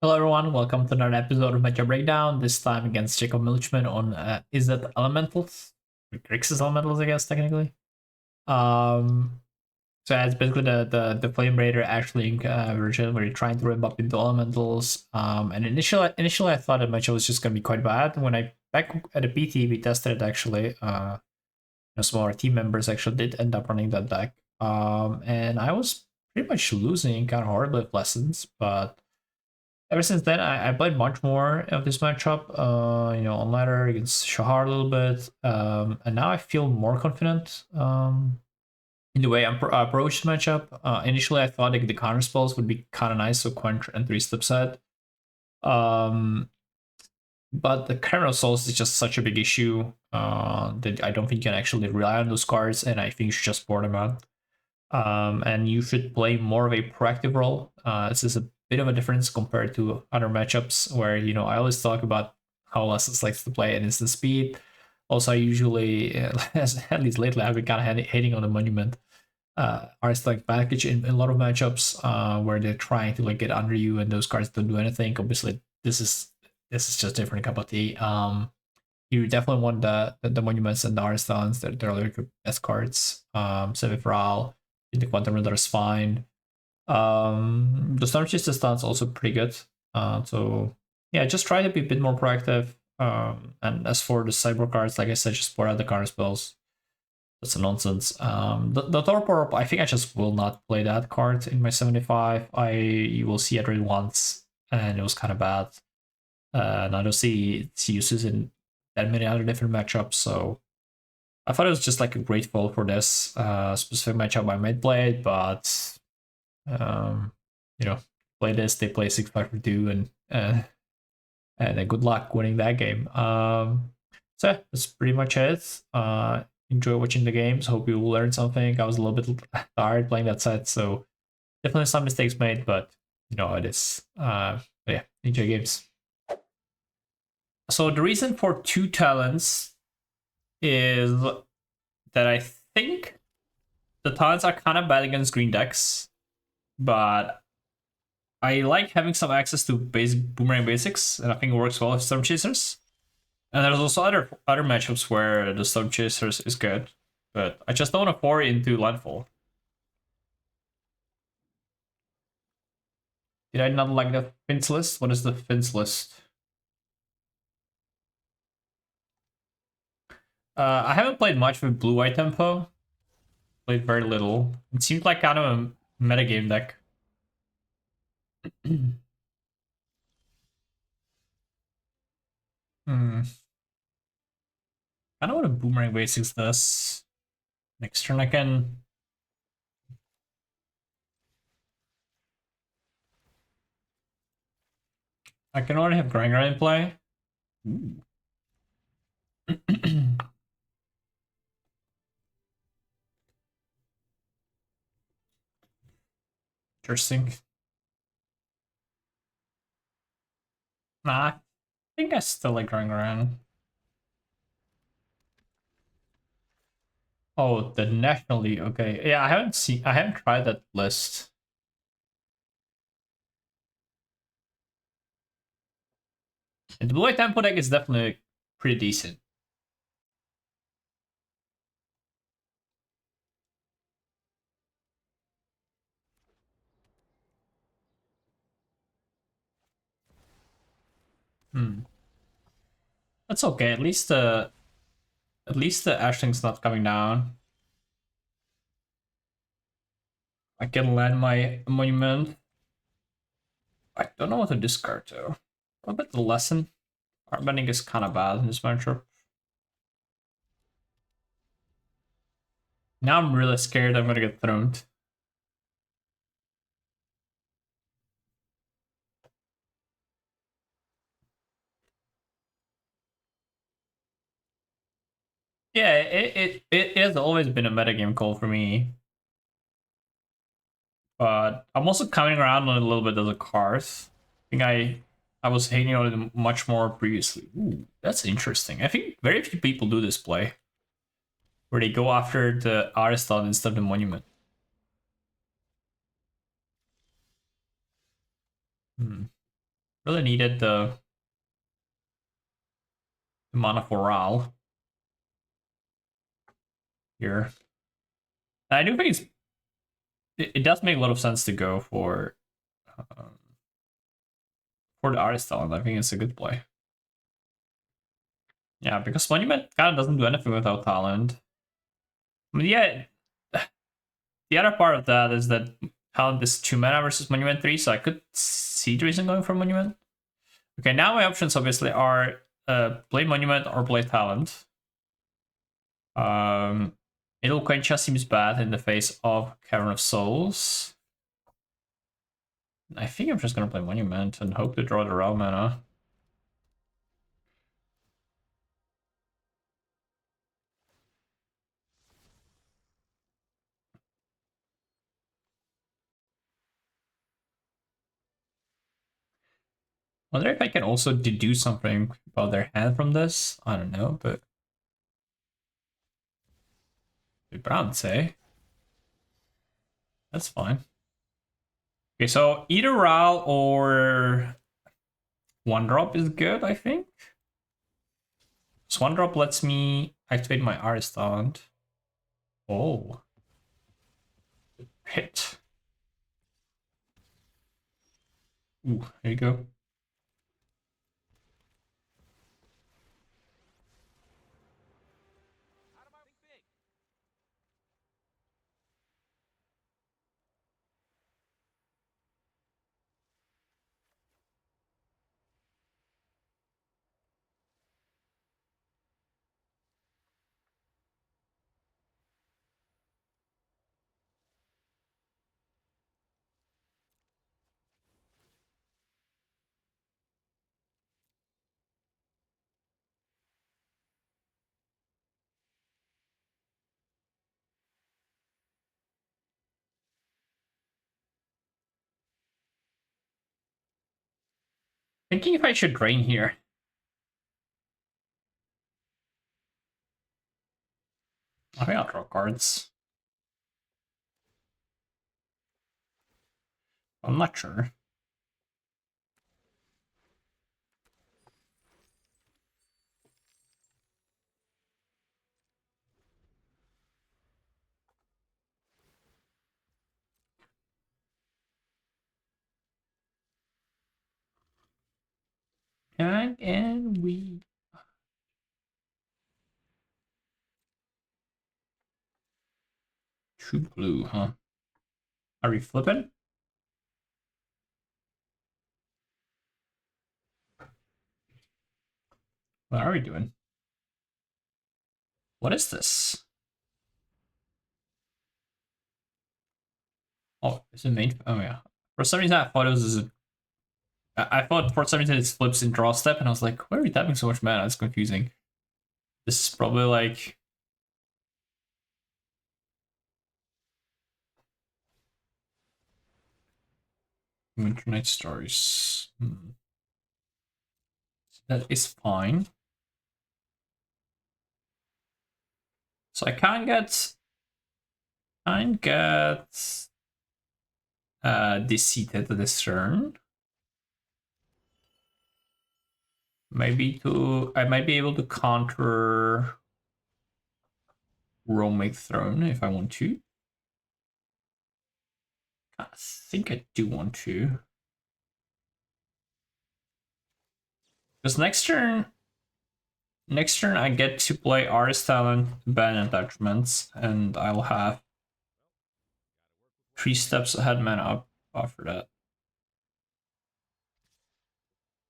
Hello everyone, welcome to another episode of Matchup Breakdown, this time against Jacob Milchman on is that Elementals? Grixis Elementals, I guess, technically. Um, so it's basically the Flame Raider actually version where you're trying to ramp up into Elementals. And initially I thought the matchup was just gonna be quite bad. When I back at the PT we tested it actually, some of our team members actually did end up running that deck. And I was pretty much losing kind of hard with lessons, but ever since then, I played much more of this matchup, on ladder against Shahar a little bit, and now I feel more confident in the way I approach the matchup. Initially, I thought like, the counter spells would be kind of nice, so Quench and 3-step set. But the Kernel Souls is just such a big issue that I don't think you can actually rely on those cards, and I think you should just board them out. And you should play more of a proactive role. This is a bit of a difference compared to other matchups where, I always talk about how Lessons likes to play at instant speed. Also, I usually, at least lately, I've been kind of hating on the Monument. Arts like package in a lot of matchups where they're trying to like get under you and those cards don't do anything. Obviously, this is just different cup of tea. You definitely want the Monuments and the Arstons. They're like the best cards. Sevifral, the Quantum Runner is fine. The Storm Chaser stance also pretty good. So yeah, just try to be a bit more proactive. And as for the cyber cards, like I said, just pour out the counter spells. That's a nonsense. The Torpor, I think I just will not play that card in my 75. You will see it read once, and it was kind of bad. And I don't see its uses in that many other different matchups, so I thought it was just like a great foil for this specific matchup I might play it, but um, play this, they play 6-5 for 2, and good luck winning that game. So yeah, that's pretty much it. Enjoy watching the games. Hope you learned something. I was a little bit tired playing that set, so definitely some mistakes made, but you know how it is. Yeah, enjoy games. So the reason for 2 talents is that I think the talents are kind of bad against green decks, but I like having some access to boomerang basics, and I think it works well with Storm Chasers. And there's also other matchups where the Storm Chasers is good, but I just don't want to pour into Landfall. Did I not like the Fins list? What is the Fins list? I haven't played much with blue-white tempo. Played very little. It seemed like kind of a metagame deck. Hmm. I don't know what a boomerang basics does. Next turn I can. I can already have Granger in play. Ooh. Interesting. Nah, I think I still like Granger. Oh, the National League. Okay, yeah, I haven't tried that list. And the blue-white tempo deck is definitely pretty decent. Hmm. That's okay. At least the Ashling's not coming down. I can land my monument. I don't know what to discard though. What about the lesson? Art bending is kind of bad in this matchup. Now I'm really scared I'm gonna get thrown. Yeah, it has always been a metagame call for me. But I'm also coming around on it a little bit as a card. I think I was hating on it much more previously. Ooh, that's interesting. I think very few people do this play. Where they go after the Ariston instead of the Monument. Hmm. Really needed the mana for Ral here. And I do think it does make a lot of sense to go um, for the artist talent. I think it's a good play. Yeah, because Monument kind of doesn't do anything without talent. I mean, yeah, the other part of that is that talent is 2 mana versus Monument 3, so I could see the reason going for Monument. Okay, now my options obviously are play Monument or play talent. Middle Quencha seems bad in the face of Cavern of Souls. I think I'm just gonna play Monument and hope to draw the raw mana. Wonder if I can also deduce something about their hand from this. I don't know, but Brown say that's fine. Okay, so either Ral or One Drop is good, I think. So One Drop lets me activate my artist talent. Oh, hit. Ooh, there you go. Thinking if I should drain here. I think I'll draw cards. I'm not sure. And we 2 blue, huh? Are we flipping? What are we doing? What is this? Oh, is it main? Oh yeah. For some reason, I thought it was. I thought for some reason it flips in draw step, and I was like, "Why are we tapping so much mana?" It's confusing. This is probably like. Winter Night Stories. That is fine. So I can't get. Defeated this turn. I might be able to counter Romake Throne if I want to. I think I do want to. Because next turn I get to play Artist Talent, ban attachments, and I'll have 3 steps ahead mana up after that.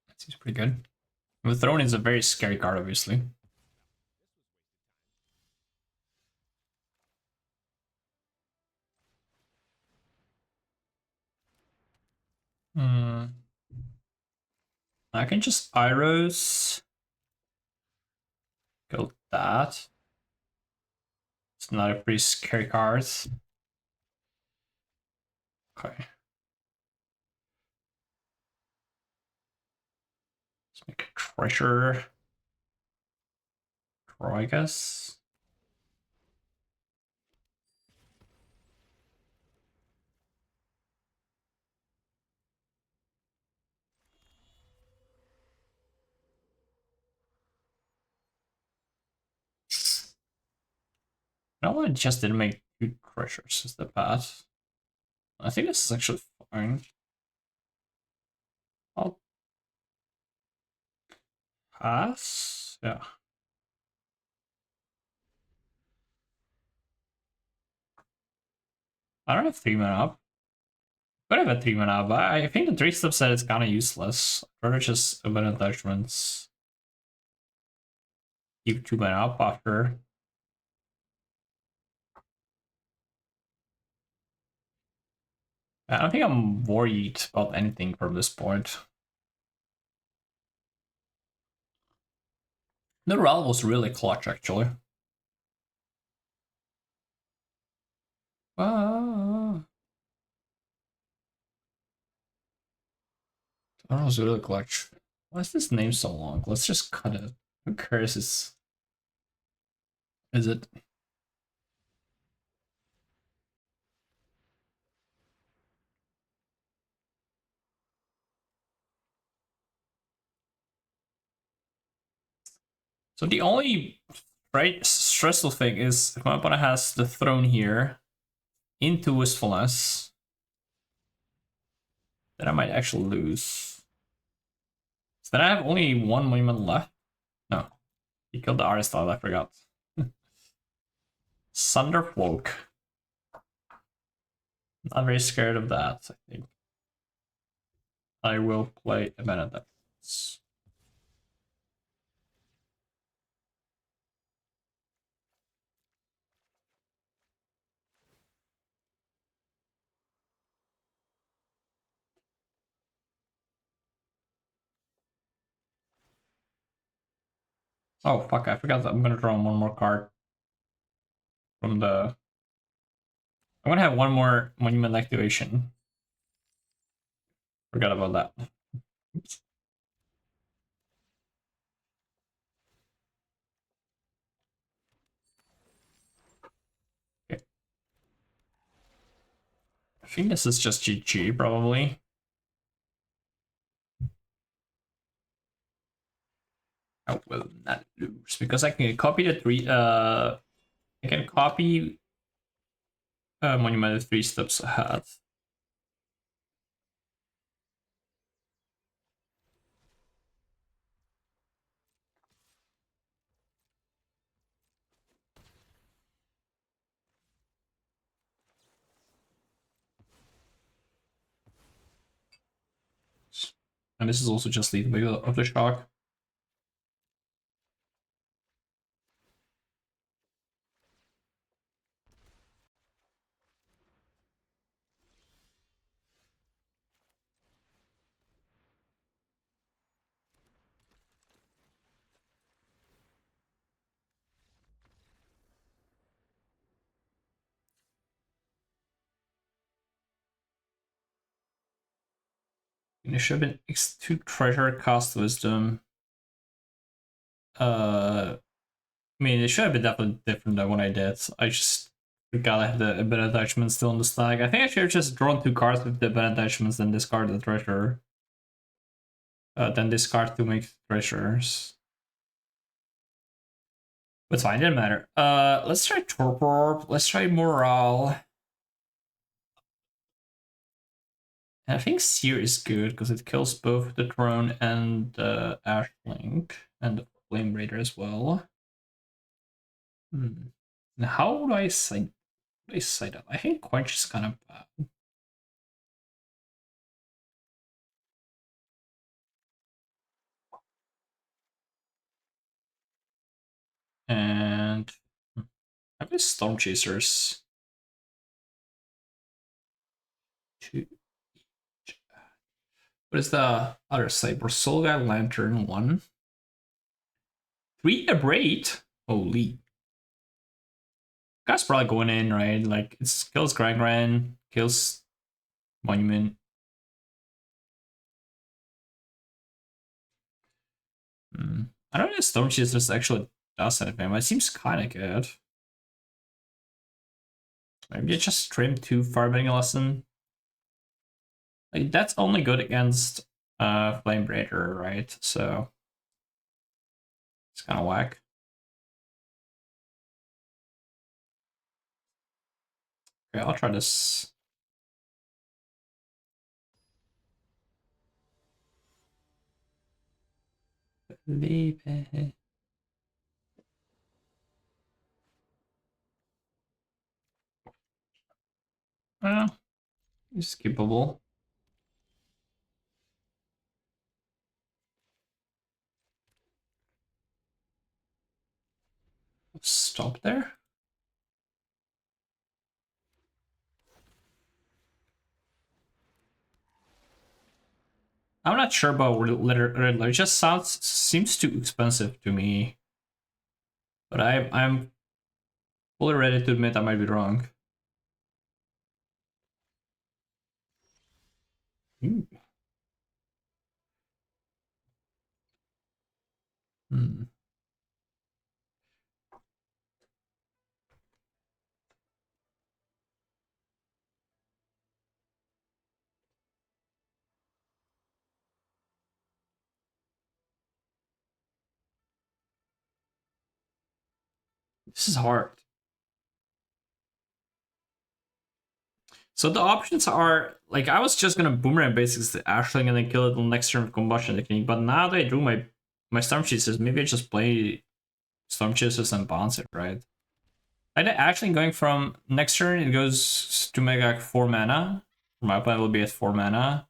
That seems pretty good. The Throne is a very scary card, obviously. I can just Iros. Go that. It's not a pretty scary card. Okay. Let's make a treasure. Draw, I guess. No, I just didn't make 2 treasures is the path. I think this is actually fine. I'll pass. Yeah. I don't have 3 mana up. Could have a 3 mana up, but I think the 3-step set is kind of useless. I'd rather just open attachments. Keep 2 mana up after. I don't think I'm worried about anything from this point. The roll was really clutch, actually. Ah. That was really clutch. Why is this name so long? Let's just cut it. Who cares? Is it? So the only stressful thing is if my opponent has the throne here into wistfulness, then I might actually lose. So then I have only 1 monument left. No, he killed the Aristotle. I forgot. Thundercloak. Not very scared of that. I think I will play a Benedict. Oh fuck! I forgot that I'm gonna draw 1 more card from the. I'm gonna have 1 more monument activation. Forgot about that. Oops. Okay. I think this is just GG probably. I will not lose because I can copy the 3. I can copy monument 3 steps ahead. And this is also just the big of the shock. And it should have been X2 treasure cost wisdom. I mean, it should have been definitely different than what I did. I just gotta have the event attachment still in the stack. I think I should have just drawn 2 cards with the event attachments, then discard the treasure. Then discard to make treasures. But it's fine, it didn't matter. Let's try Torpor. Let's try Morale. And I think Seer is good because it kills both the Throne and the Ashlink and the Flame Raider as well. And how do I say that? I think Quench is kind of bad. And I guess Storm Chasers. 2. What is the other side? Borsolga Lantern 1. 3 Abrade. Holy. Guy's probably going in, right? Like, it kills Gran, kills Monument. I don't know if Storm Chasers actually does anything, but it seems kind of good. Maybe I just trim 2 Firebending Lesson. Like, that's only good against Flame Breaker, right? So it's kind of whack. Okay, I'll try this. Baby. Well, it's skippable. Stop there. I'm not sure about Riddler. It just seems too expensive to me. But I'm fully ready to admit I might be wrong. Ooh. Hmm. This is hard. So the options are like I was just gonna boomerang basics the Ashling and then kill it on next turn of combustion technique, but now that I drew my storm chasers, maybe I just play storm chasers and bounce it, right? I actually going from next turn it goes to make like 4 mana. My opponent will be at 4 mana.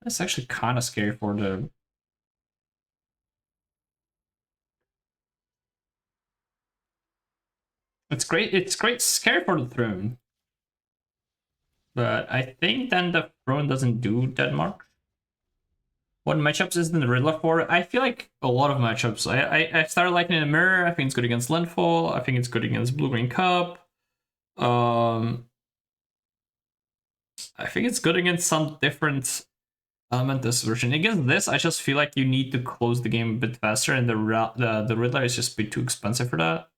That's actually kind of scary for the. It's great. It's great. Scary for the throne. But I think then the throne doesn't do that much. What matchups is the Riddler for? I feel like a lot of matchups. I started liking the mirror. I think it's good against Landfall. I think it's good against Blue Green Cup. I think it's good against some different element this version. Against this, I just feel like you need to close the game a bit faster, and the Riddler is just a bit too expensive for that.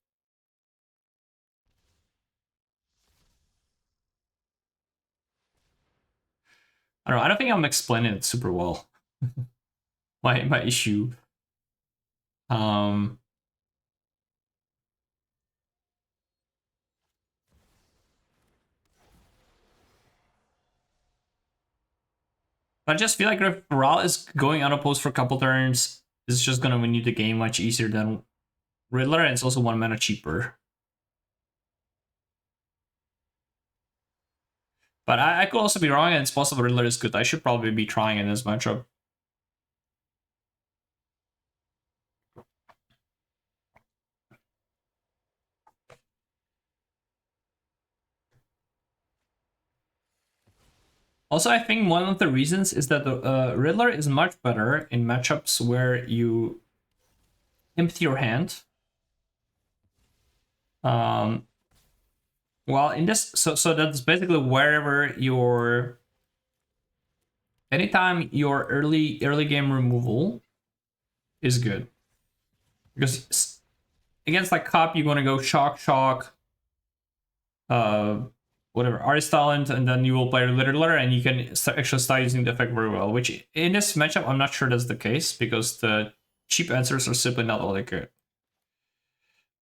I don't know. I don't think I'm explaining it super well. my issue. Um, I just feel like if Ral is going unopposed for a couple turns, it's just gonna win you the game much easier than Riddler, and it's also 1 mana cheaper. But I could also be wrong, and it's possible Riddler is good. I should probably be trying in this matchup. Also, I think one of the reasons is that the Riddler is much better in matchups where you empty your hand. Well, in this, so that's basically wherever your anytime your early game removal is good, because against like Cop you want to go shock, uh, whatever artist talent, and then you will play Riddler, and you can actually start using the effect very well. Which in this matchup, I'm not sure that's the case because the cheap answers are simply not all that good.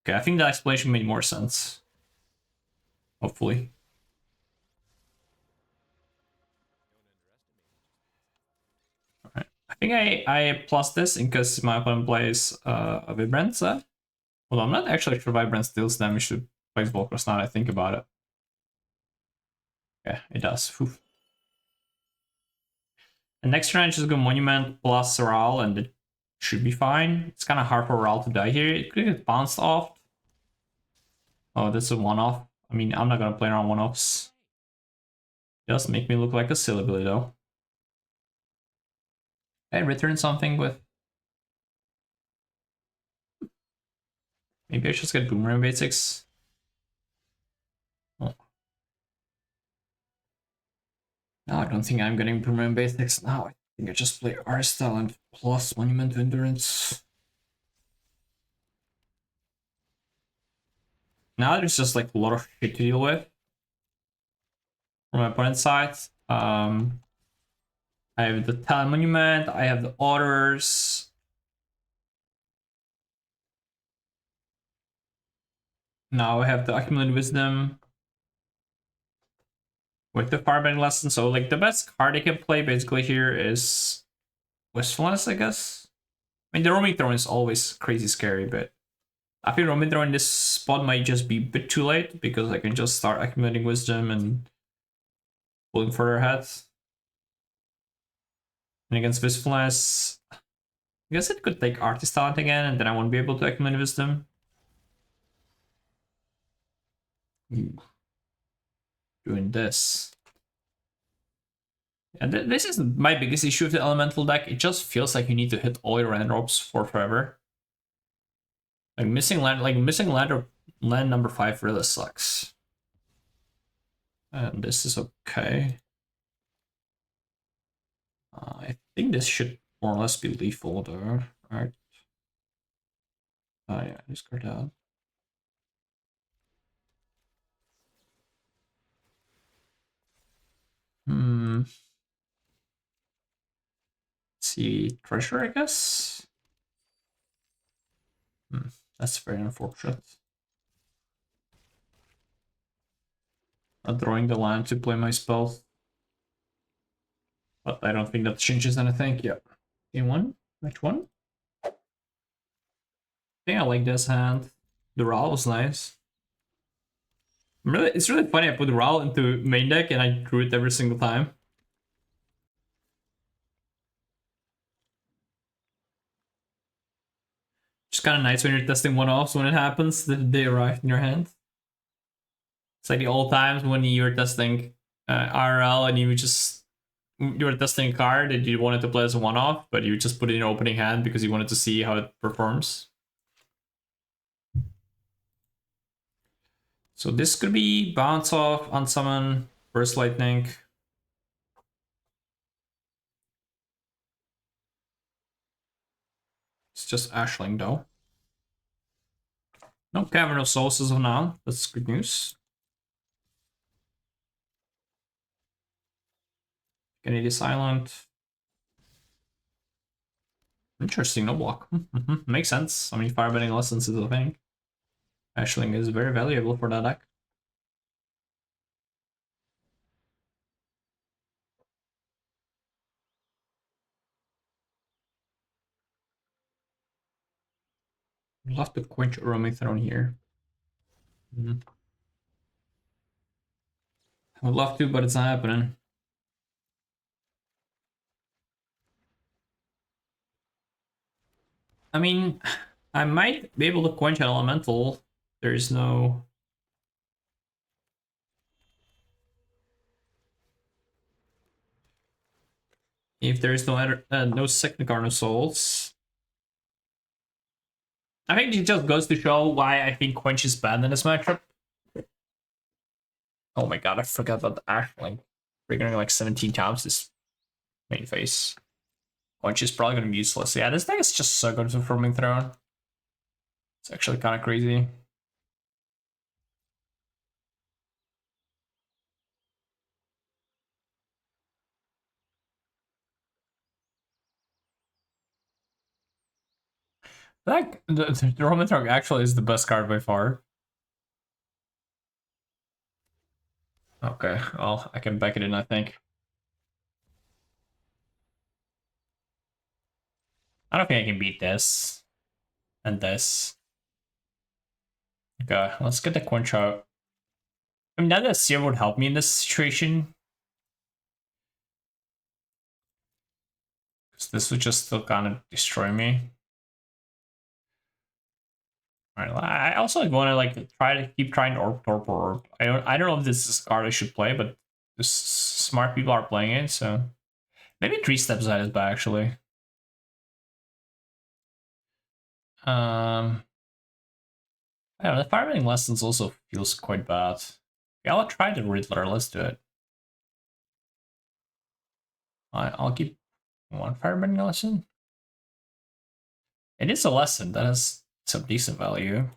Okay, I think that explanation made more sense. Hopefully. Alright. I think I plus this in case my opponent plays a Vibrant set. Well, I'm not actually sure Vibrant deals damage to Place Volkers now that I think about it. Yeah, it does. Whew. And next turn I just go Monument plus Ral and it should be fine. It's kind of hard for Ral to die here. It could get bounced off. Oh, that's a one-off. I mean, I'm not gonna play around one-offs. It does make me look like a silly Billy though. I return something with... Maybe I just get Boomerang Basics. Oh. No, I don't think I'm getting Boomerang Basics now. I think I just play Arstyle and plus Monument to Endurance. Now there's just like a lot of shit to deal with from my opponent's side. I have the Talon Monument, I have the Orders. Now I have the accumulated wisdom with the firebending lesson. So like the best card I can play basically here is wistfulness, I guess. I mean the roaming throne is always crazy scary, but I think roaming throne in this spot might just be a bit too late because I can just start accumulating wisdom and pulling further ahead. And against wistfulness, I guess it could take artist talent again, and then I won't be able to accumulate wisdom. Ooh. Doing this. And this is my biggest issue with the elemental deck. It just feels like you need to hit all your land drops for forever. Like missing land or land number 5 really sucks. And this is okay. I think this should more or less be lethal though. Alright. Oh yeah, discard out. Let's see, treasure, I guess. That's very unfortunate. Not drawing the land to play my spell. But I don't think that changes anything. Yeah. Game 1? Match 1? I think I like this hand. The Ral was nice. It's really funny. I put Ral into main deck and I drew it every single time. Just kind of nice when you're testing one-offs when it happens, that they arrive in your hand. It's like the old times when you were testing RL and you were testing a card that you wanted to play as a one-off, but you just put it in your opening hand because you wanted to see how it performs. So this could be bounce off, unsummon, burst lightning. It's just Ashling though. No Cavern of Souls as of now. That's good news. Canadian Silent. Interesting, no block. Makes sense. I mean, firebending lessons is a thing. Ashling is very valuable for that deck. I'd love to quench Roaming Throne here. I would love to, but it's not happening. I mean, I might be able to quench an elemental. There's no... If there's no second Garden of Souls. I think it just goes to show why I think Quench is bad in this matchup. Oh my god, I forgot about the Ashling. Triggering like 17 times this main phase. Quench is probably gonna be useless. Yeah, this deck is just so good for Forming Throne. It's actually kind of crazy. The Roman Throne actually is the best card by far. Okay, well, I can back it in, I think. I don't think I can beat this. And this. Okay, let's get the Quench out. I mean, not that Seer would help me in this situation. Because this would just still kind of destroy me. Alright, I also want to like try to keep trying to Orb Torpor Orb. I don't know if this is a card I should play, but smart people are playing it, so maybe 3 steps ahead is bad actually. I don't know, the firebending lessons also feels quite bad. Yeah, I'll try the Riddler, let's do it. I'll keep one firebending lesson. It is a lesson that has some decent value.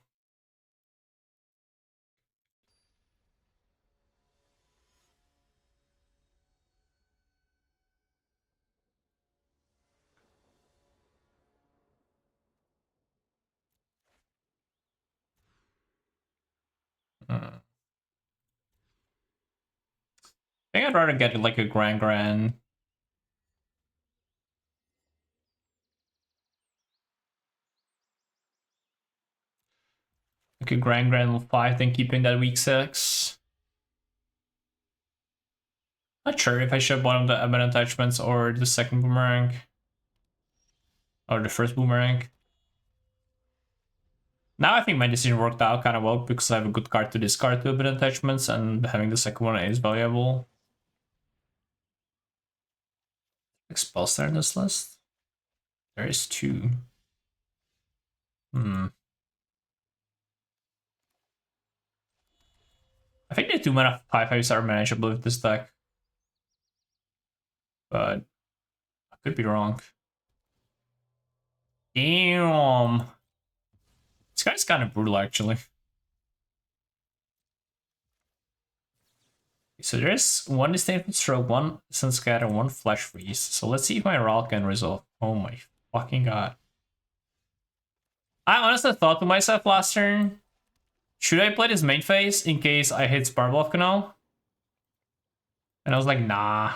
I think I'd rather get like a Grand. Like a Grand 5 than keeping that weak 6. Not sure if I should have one of the element attachments or the second boomerang. Or the first boomerang. Now I think my decision worked out kind of well because I have a good card to discard to element attachments and having the second one is valuable. Expel star in this list? There is 2. I think the 2 mana 5/5s are manageable with this deck. But I could be wrong. Damn. This guy's kind of brutal, actually. So there's 1 disdainful stroke, 1 sun scatter, 1 flash freeze. So let's see if my Ral can resolve. Oh my fucking god. I honestly thought to myself last turn, should I play this main phase in case I hit Sparbluff Canal? And I was like, nah.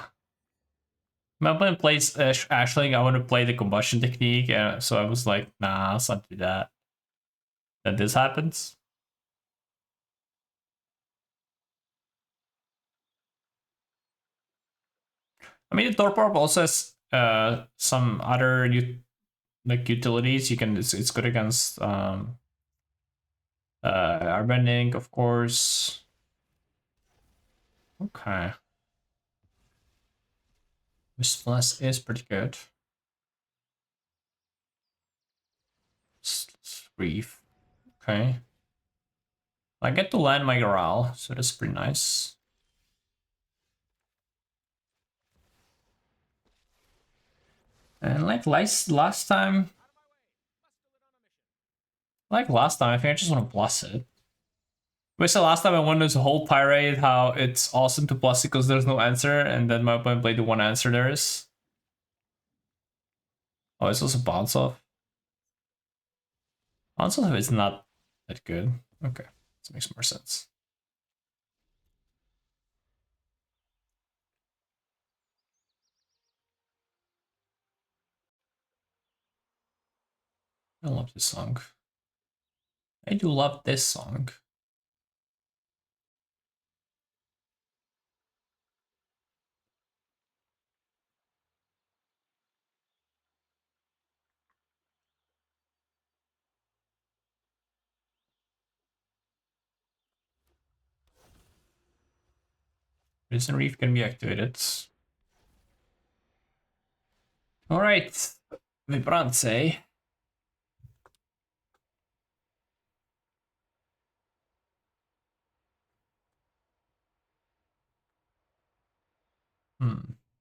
My opponent plays Ashling, I want to play the combustion technique, so I was like, nah, let's not do that. Then this happens. I mean, the Torpor also has some other like utilities. You can it's good against Airbending, of course. Okay. Wistfulness is pretty good. Reef. Okay. I get to land my Goral, so that's pretty nice. And like last time, I think I just want to plus it. We said last time I won this whole tirade how it's awesome to plus it because there's no answer, and then my opponent played the one answer there is. Oh, it's also bounce off. Bounce off is not that good. Okay, this makes more sense. I love this song. I do love this song. Prison Reef can be activated. Alright, Vibrance.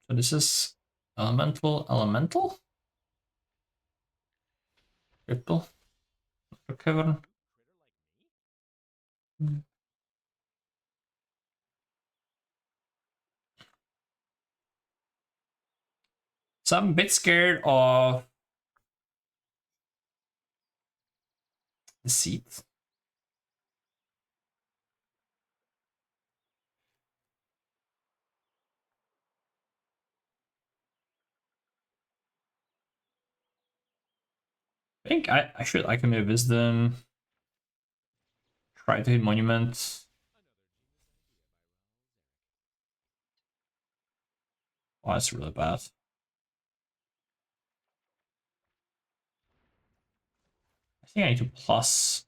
So this is elemental? Triple? Cavern? So I'm a bit scared of the seat. I think I can maybe Wisdom. Try to hit Monument. Oh, that's really bad. I think I need to plus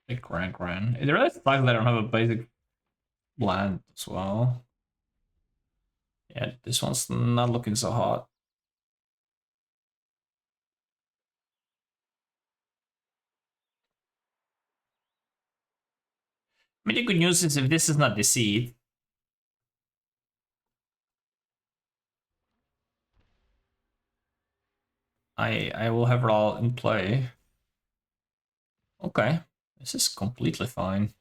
the Grand. It really sucks that I don't have a basic land as well. Yeah, this one's not looking so hot. I mean, the good news is if this is not the seed, I will have it all in play. Okay, this is completely fine.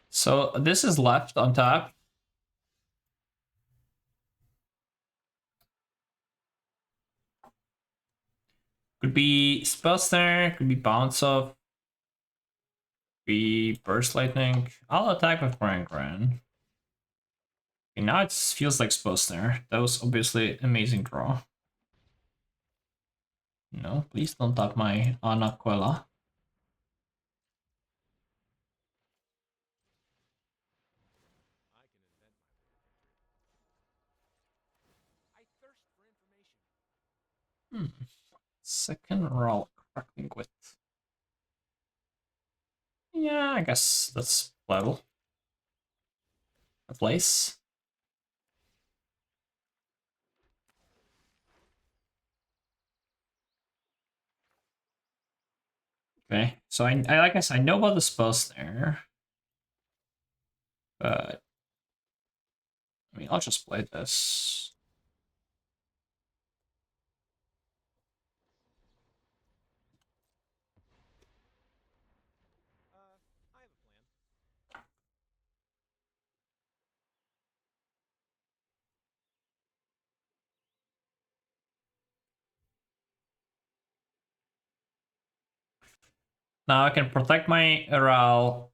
So this is left on top. Could be Spell Snare, could be Bounce Off, be Burst Lightning. I'll attack with Gran. Okay, now it feels like Spell Snare. That was obviously an amazing draw. No, please don't tap my Anaquela. Second roll, Crackling Wit. Yeah, I guess that's level. A place. Okay, so I guess I know about the spell snare, but I mean I'll just play this. Now I can protect my Aral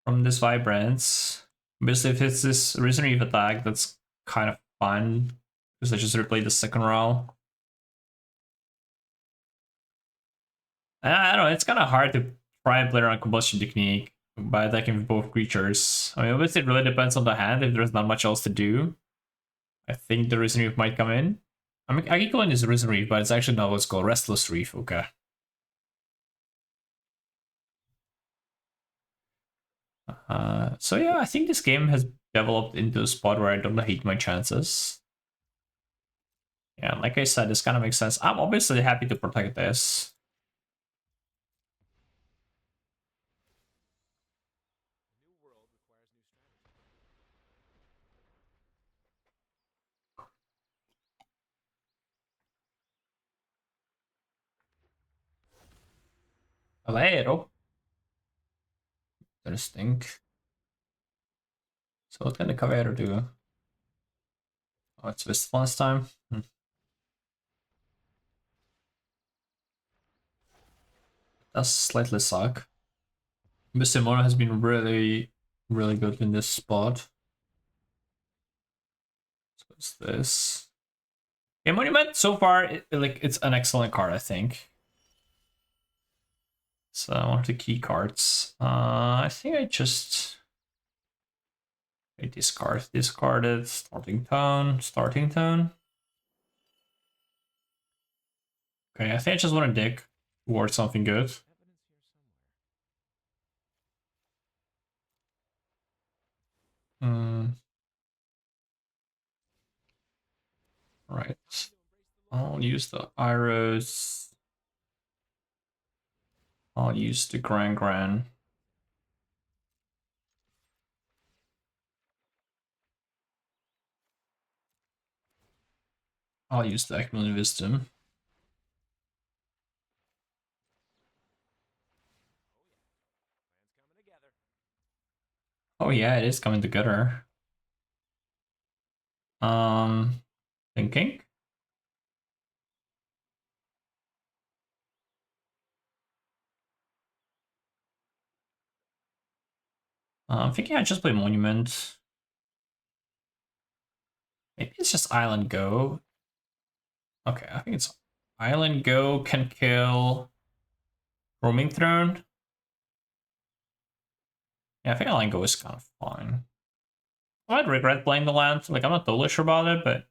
from this Vibrance. Obviously, if it's this Risen Reef attack, that's kind of fun because I just replay the second roll. I don't know, it's kind of hard to try and play around Combustion Technique by attacking with both creatures. I mean, obviously, it really depends on the hand. If there's not much else to do, I think the Risen Reef might come in. I mean, I keep calling this Risen Reef, but it's actually not what's called Restless Reef. Okay. So yeah, I think this game has developed into a spot where I don't hate my chances. Yeah, like I said, this kind of makes sense. I'm obviously happy to protect this. Alero. Interesting. So what can the Cavero do? Oh, it's Wistful this time. Does slightly suck. Simona has been really, really good in this spot. So it's this. Yeah, Monument so far, it's an excellent card, I think. So one of the key cards. I think I just discarded starting tone. Okay, I think I just want to dig towards something good. Right. I'll use the arrows. I'll use the Gran. I'll use the Ackman Wisdom. Oh yeah, it is coming together. Thinking. I'm thinking I just play Monument. Maybe it's just Island Go. Okay, I think it's Island Go can kill Roaming Throne. Yeah, I think Island Go is kind of fine. I might regret playing the land. Like, I'm not totally sure about it, but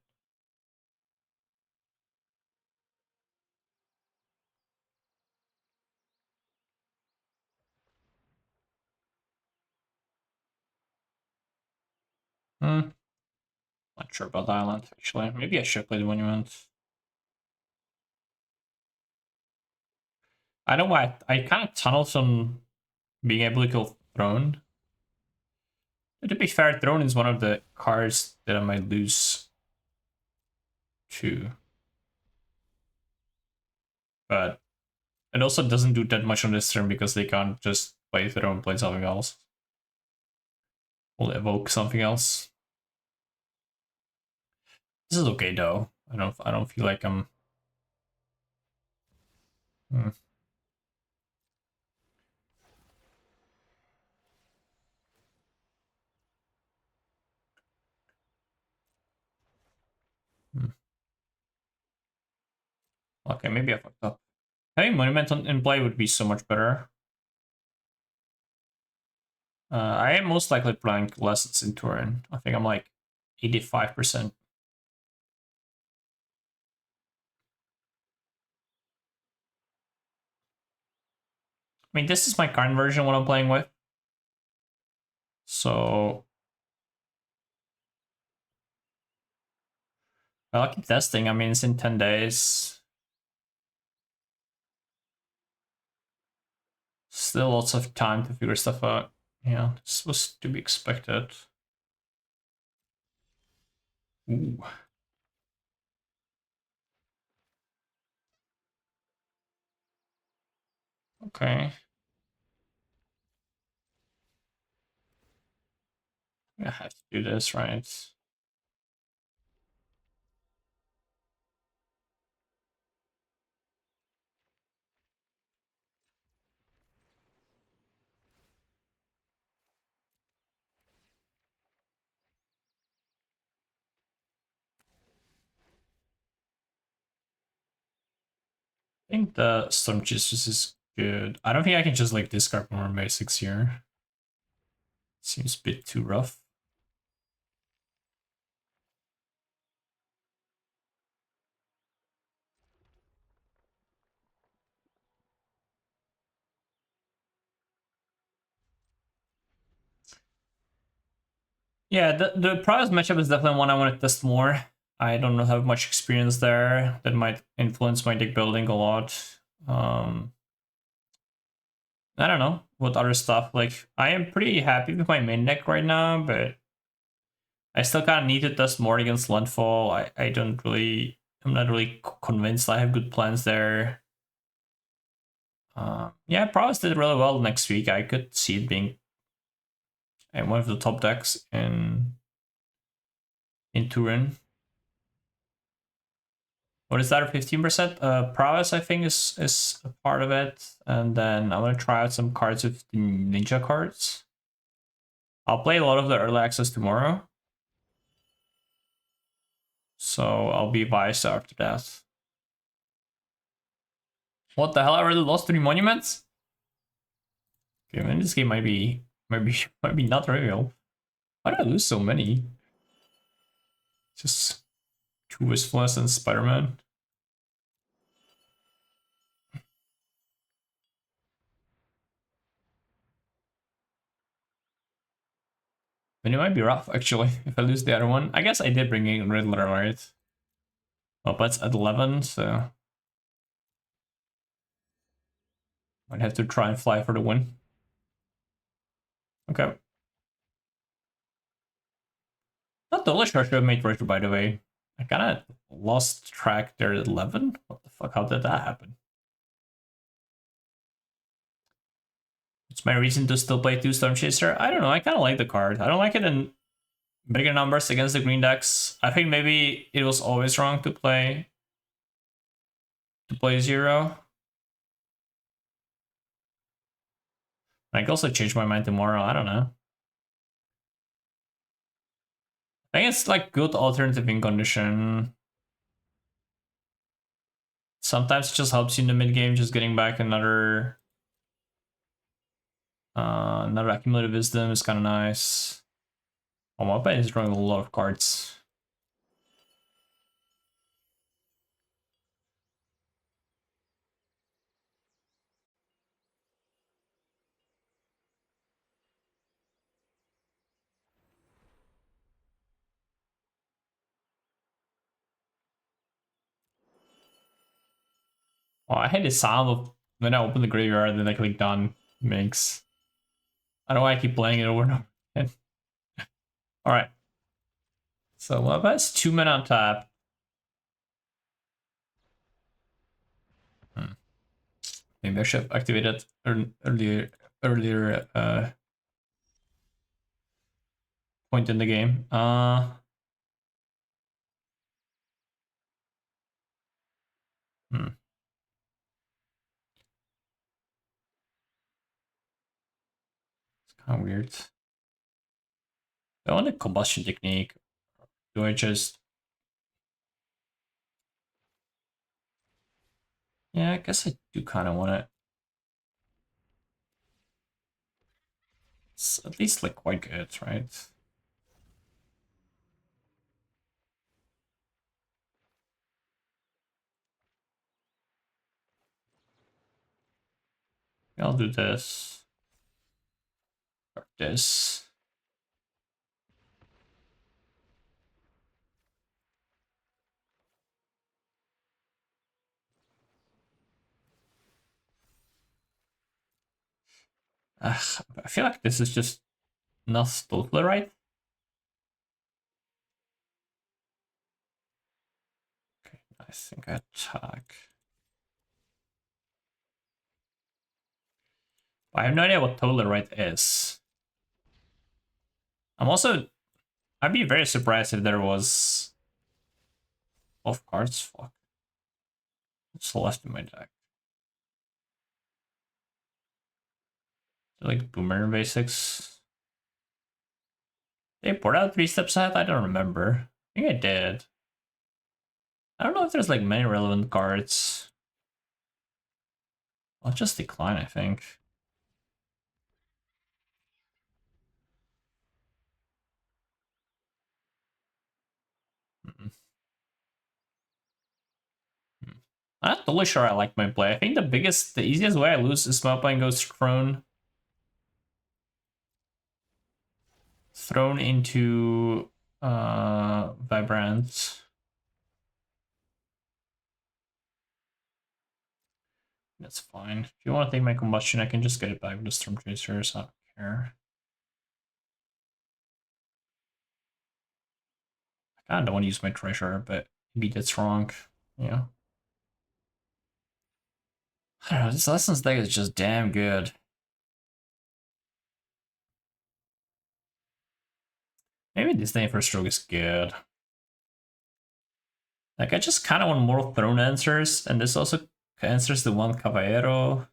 not sure about the island, actually. Maybe I should play the Monument. I know why I kind of tunneled some being able to kill Throne. To be fair, Throne is one of the cards that I might lose to. But it also doesn't do that much on this turn because they can't just play Throne and play something else. We'll evoke something else. This is okay though. I don't feel like I'm Hmm. Hmm. Okay, maybe I fucked up. Having Monument in play would be so much better. I am most likely playing Lessons in Turin. I think I'm like 85%. I mean, this is my current version, what I'm playing with. So I'll keep testing. I mean, it's in 10 days. Still lots of time to figure stuff out. Yeah, this was to be expected. Ooh. Okay. I have to do this, right? I think the Storm Jesus is good. I don't think I can just like discard more basics here. Seems a bit too rough. Yeah, the Prowess matchup is definitely one I want to test more. I don't have much experience there. That might influence my deck building a lot. I don't know what other stuff. Like, I am pretty happy with my main deck right now, but I still kind of need to test more against Landfall. I don't really, I'm not really convinced I have good plans there. Yeah, Prowess did really well next week. I could see it being one of the top decks in Turin. What is that? 15%? Prowess, I think, is a part of it. And then I'm gonna try out some cards with the ninja cards. I'll play a lot of the early access tomorrow. So I'll be biased after that. What the hell? I already lost 3 monuments? Okay, man, this game might be not real. Why did I lose so many? Just 2 Wistfulness and Spider-Man. I mean, it might be rough, actually, if I lose the other one. I guess I did bring in Riddler, right? Well, but it's at 11, so I'd have to try and fly for the win. Okay. Not totally sure I should have made retro, by the way. I kind of lost track there at 11. What the fuck? How did that happen? It's my reason to still play 2 Storm Chaser. I don't know. I kind of like the card. I don't like it in bigger numbers against the green decks. I think maybe it was always wrong to play 0. I can also change my mind tomorrow. I don't know. I think it's like good alternative in condition. Sometimes it just helps you in the mid game, just getting back another accumulative wisdom is kind of nice. Oh, my opponent is drawing a lot of cards. Oh, I hate the sound of when I open the graveyard and then I click done. Makes. I don't know why I keep playing it over and over again. Alright. So Lava has 2 men on top. Maybe I should have activated earlier point in the game. Hmm. How weird. Do I want a combustion technique? Do I just... Yeah, I guess I do kind of want it. It's at least like quite good, right? I'll do this. Or this. I feel like this is just not totally right. Okay, I think I attack. I have no idea what totally right is. I'd be very surprised if there was off cards. Fuck. What's left in my deck? Like Boomer basics. They poured out 3 steps ahead? I don't remember. I think I did. I don't know if there's like many relevant cards. I'll just decline, I think. I'm not totally sure I like my play. I think the easiest way I lose is my opponent goes thrown into Vibrant. That's fine. If you want to take my combustion, I can just get it back with the Storm Chasers. I don't care. I kind of don't want to use my treasure, but maybe that's wrong. Yeah. I don't know, this Lessons deck is just damn good. Maybe this Disdain for Stroke is good. Like, I just kind of want more Throne answers, and this also answers the one Caballero.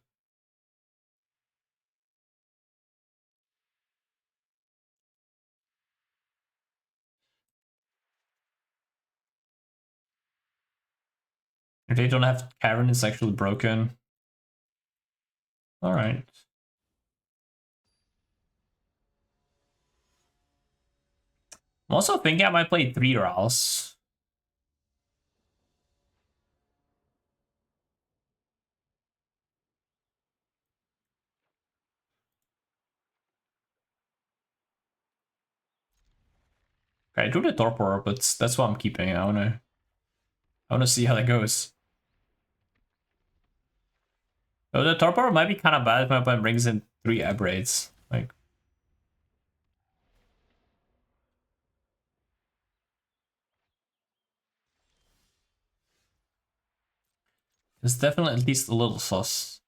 If they don't have Cavern, it's actually broken. Alright. I'm also thinking I might play 3 Rals. Okay, I drew the Torpor, but that's what I'm keeping. I wanna see how that goes. Oh, the Torpor might be kind of bad if my opponent brings in 3 Aberrates. Like, it's definitely at least a little sus.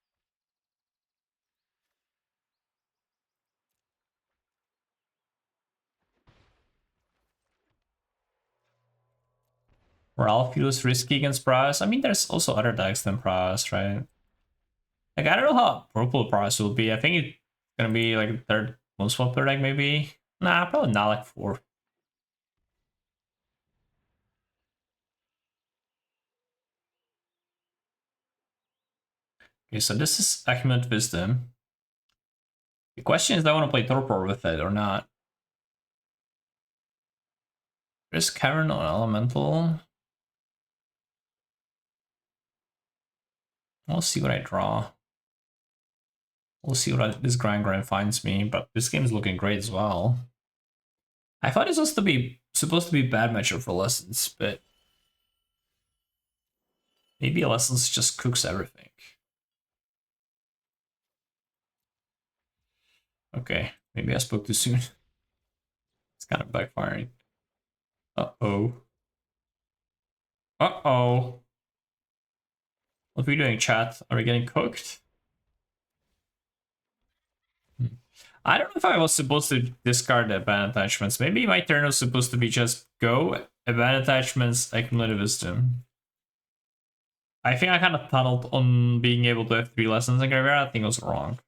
Ral feels risky against Brass. I mean, there's also other decks than Brass, right? Like, I don't know how purple Brass will be. I think it's gonna be like third most popular deck, maybe. Nah, probably not like 4. Okay, so this is Accumulate Wisdom. The question is, do I want to play Torpor with it or not? There's Cavern on Elemental. We'll see what I draw. We'll see what this Grand finds me, but this game is looking great as well. I thought it was supposed to be bad matchup for Lessons, but maybe Lessons just cooks everything. Okay, maybe I spoke too soon. It's kind of backfiring. Uh-oh. Uh-oh. What are we doing, chat? Are we getting cooked? I don't know if I was supposed to discard the Abandoned Attachments. Maybe my turn was supposed to be just go, Abandoned Attachments, Accumulated Wisdom. I think I kind of tunneled on being able to have 3 lessons in graveyard. I think it was wrong.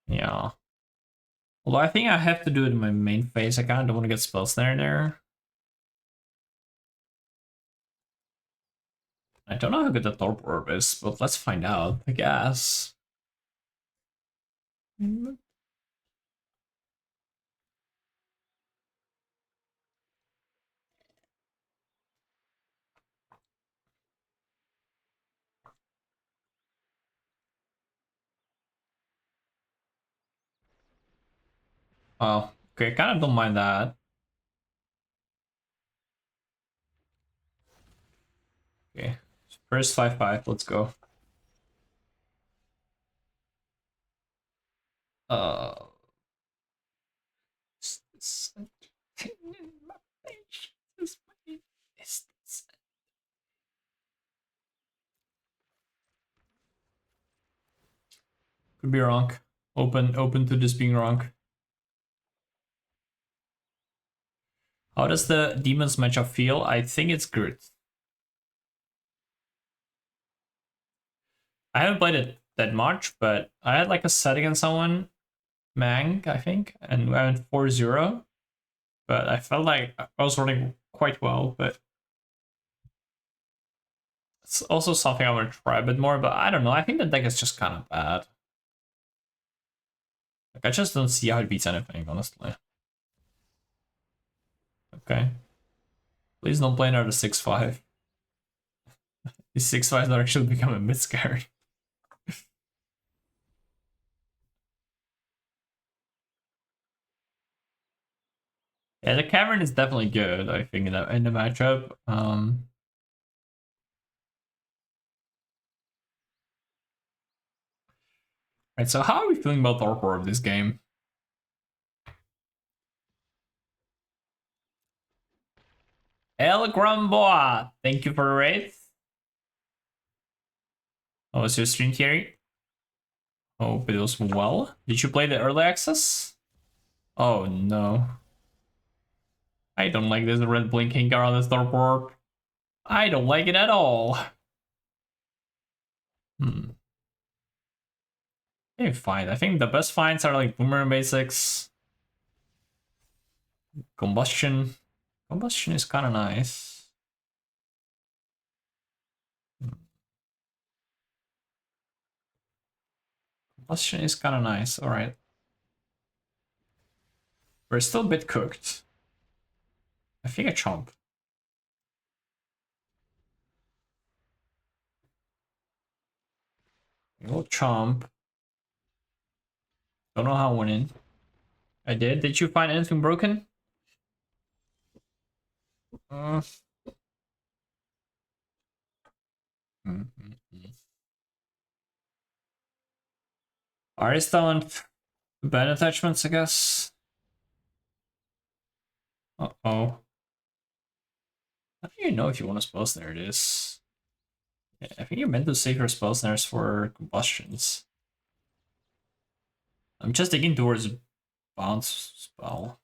Yeah. Although I think I have to do it in my main phase. I kind of don't want to get spell snare there. I don't know how good the Thorp Orb is, but let's find out, I guess. Oh, okay, kind of don't mind that. Okay, first 5/5, let's go. Uh, could be wrong. Open to this being wrong. How does the demons matchup feel? I think it's good. I haven't played it that much, but I had like a set against someone, Mang, I think, and we went 4-0. But I felt like I was running quite well, but it's also something I want to try a bit more, but I don't know. I think the deck is just kind of bad. Like, I just don't see how it beats anything, honestly. Okay. Please don't play another 6/5. These 6/5s are actually becoming a bit scary. Yeah, the cavern is definitely good, I think, in the matchup. Right, so how are we feeling about Thorp Orb this game? El Grumboa, thank you for the raid. How was your stream, Thierry? Hope it was well. Did you play the early access? Oh no. I don't like this red blinking car on the Thorp Orb. I don't like it at all. Okay, fine. I think the best finds are like Boomerang Basics. Combustion. Combustion is kind of nice. Combustion is kind of nice. All right. We're still a bit cooked. I think a chomp. Go chomp. Don't know how I went in. I did. Did you find anything broken? Mm. Artist talent. Band attachments, I guess. Uh-oh. How do you know if you want to spell snare it is? Yeah, I think you're meant to save your spell snares for combustions. I'm just digging towards bounce spell.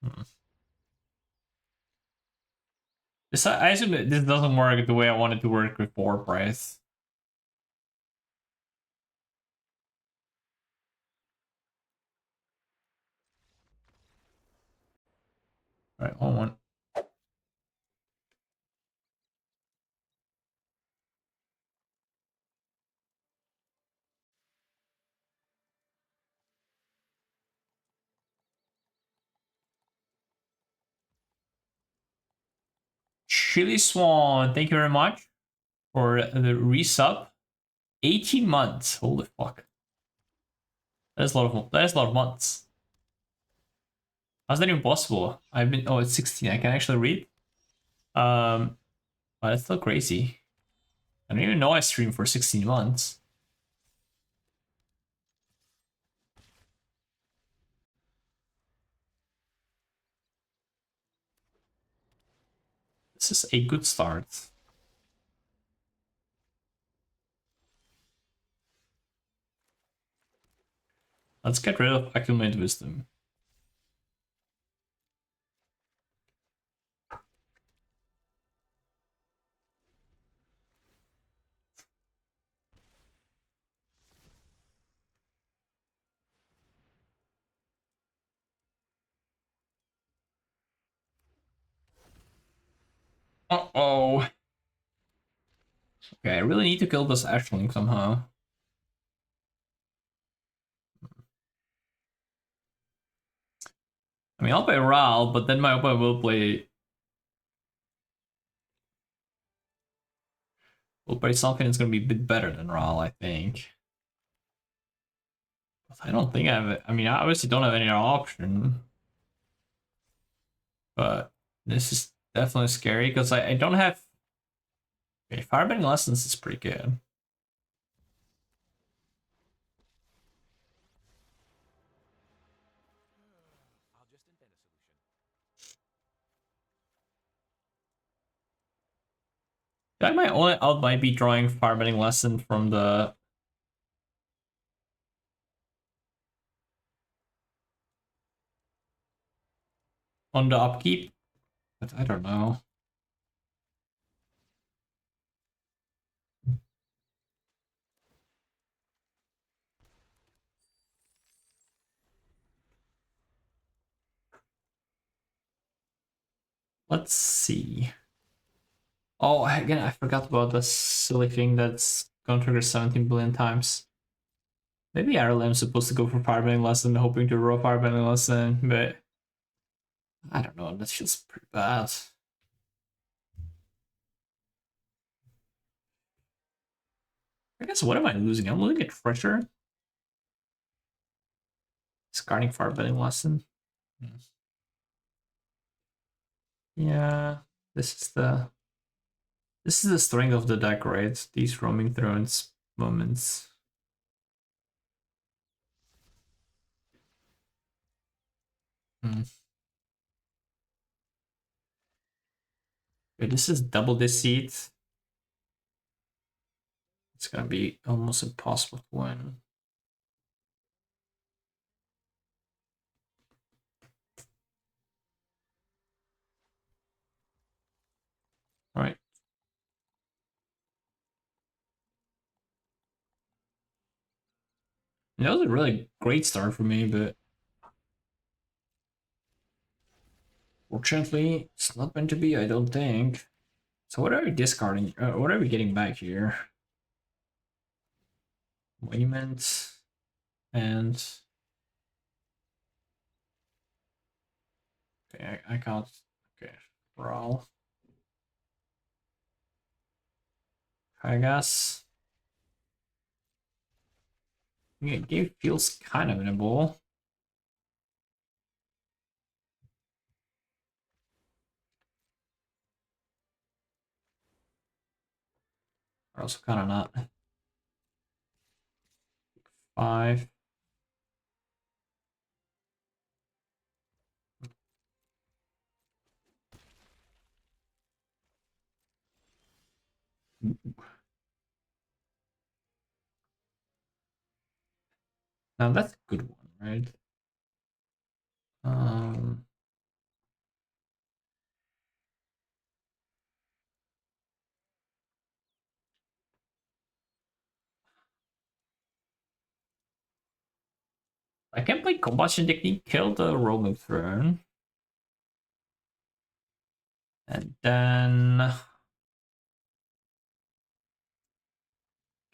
Hmm. I assume that this doesn't work the way I wanted to work before, Bryce. Right, 1-1. Chili Swan, thank you very much for the resub. 18 months. Holy fuck. That's a lot of months. How's that even possible? I've been it's 16. I can actually read. But it's still crazy. I don't even know I streamed for 16 months. This is a good start. Let's get rid of Accumulate Wisdom. Uh-oh. Okay, I really need to kill this Ashling somehow. I mean, I'll play Ral, but then my opponent will play something that's gonna be a bit better than Ral, I think. But I don't think I have it. I mean, I obviously don't have any other option. But this is definitely scary because I don't have. Okay, Firebending Lessons is pretty good. I might only out might be drawing Firebending Lesson from the on the upkeep, but I don't know. Let's see. Oh, again, I forgot about the silly thing that's gonna trigger 17 billion times. Maybe Ireland's supposed to go for Firebending Lesson, hoping to roll Firebending Lesson, but I don't know. That feels pretty bad. I guess what am I losing? I'm losing a treasure. Discarding Firebending Lesson. Yeah, this is the strength of the deck, right? These roaming thrones moments. Hmm. Okay, this is double deceit. It's gonna be almost impossible to win. All right. That was a really great start for me, but fortunately, it's not meant to be, I don't think. So what are we discarding? What are we getting back here? Monument and okay, I can't. Okay, Raw. I guess. Yeah, game feels kind of winnable. Also kind of not. 5. Now that's a good one, right? Um, I can play combustion technique, kill the roaming throne, and then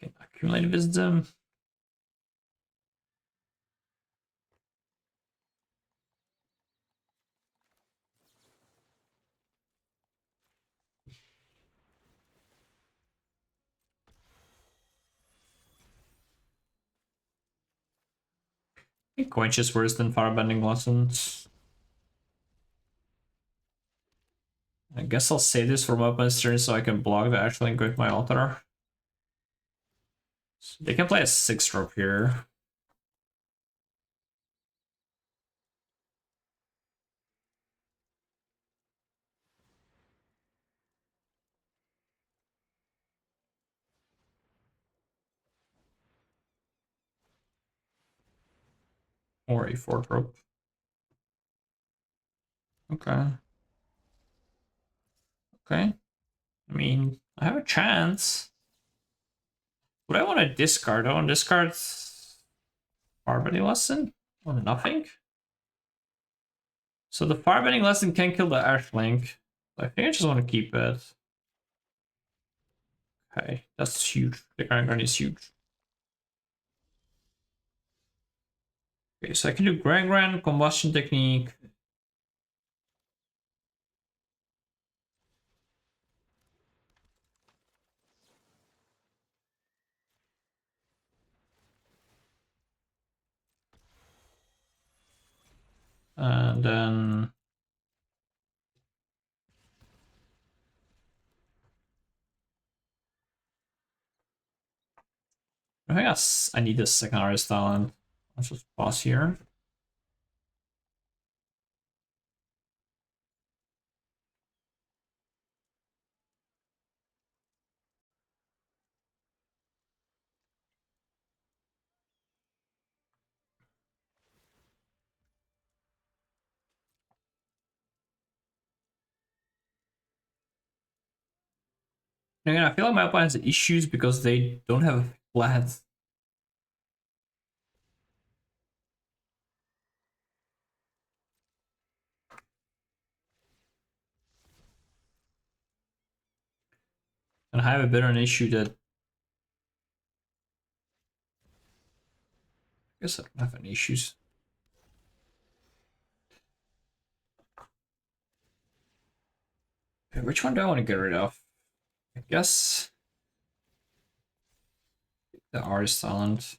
can accumulate wisdom. I think Quench is worse than Firebending Lessons. I guess I'll save this for my opponent's turn so I can block the Ashlink with my altar. So they can play a 6-drop here. Or a 4-drop. Okay. Okay. I mean, I have a chance. Would I want to discard? I want to discard Firebending Lesson? Or nothing? So the Firebending Lesson can kill the Ashlink. I think I just want to keep it. Okay, that's huge. The Grand Grand is huge. Okay, so I can do Grand Grand, Combustion Technique. And then I guess I need a second artist talent. Let's just pause here. Again, I feel like my opponent has issues because they don't have flat. And I have a bit of an issue that I guess I don't have any issues. Okay, which one do I want to get rid of? I guess the artist talent.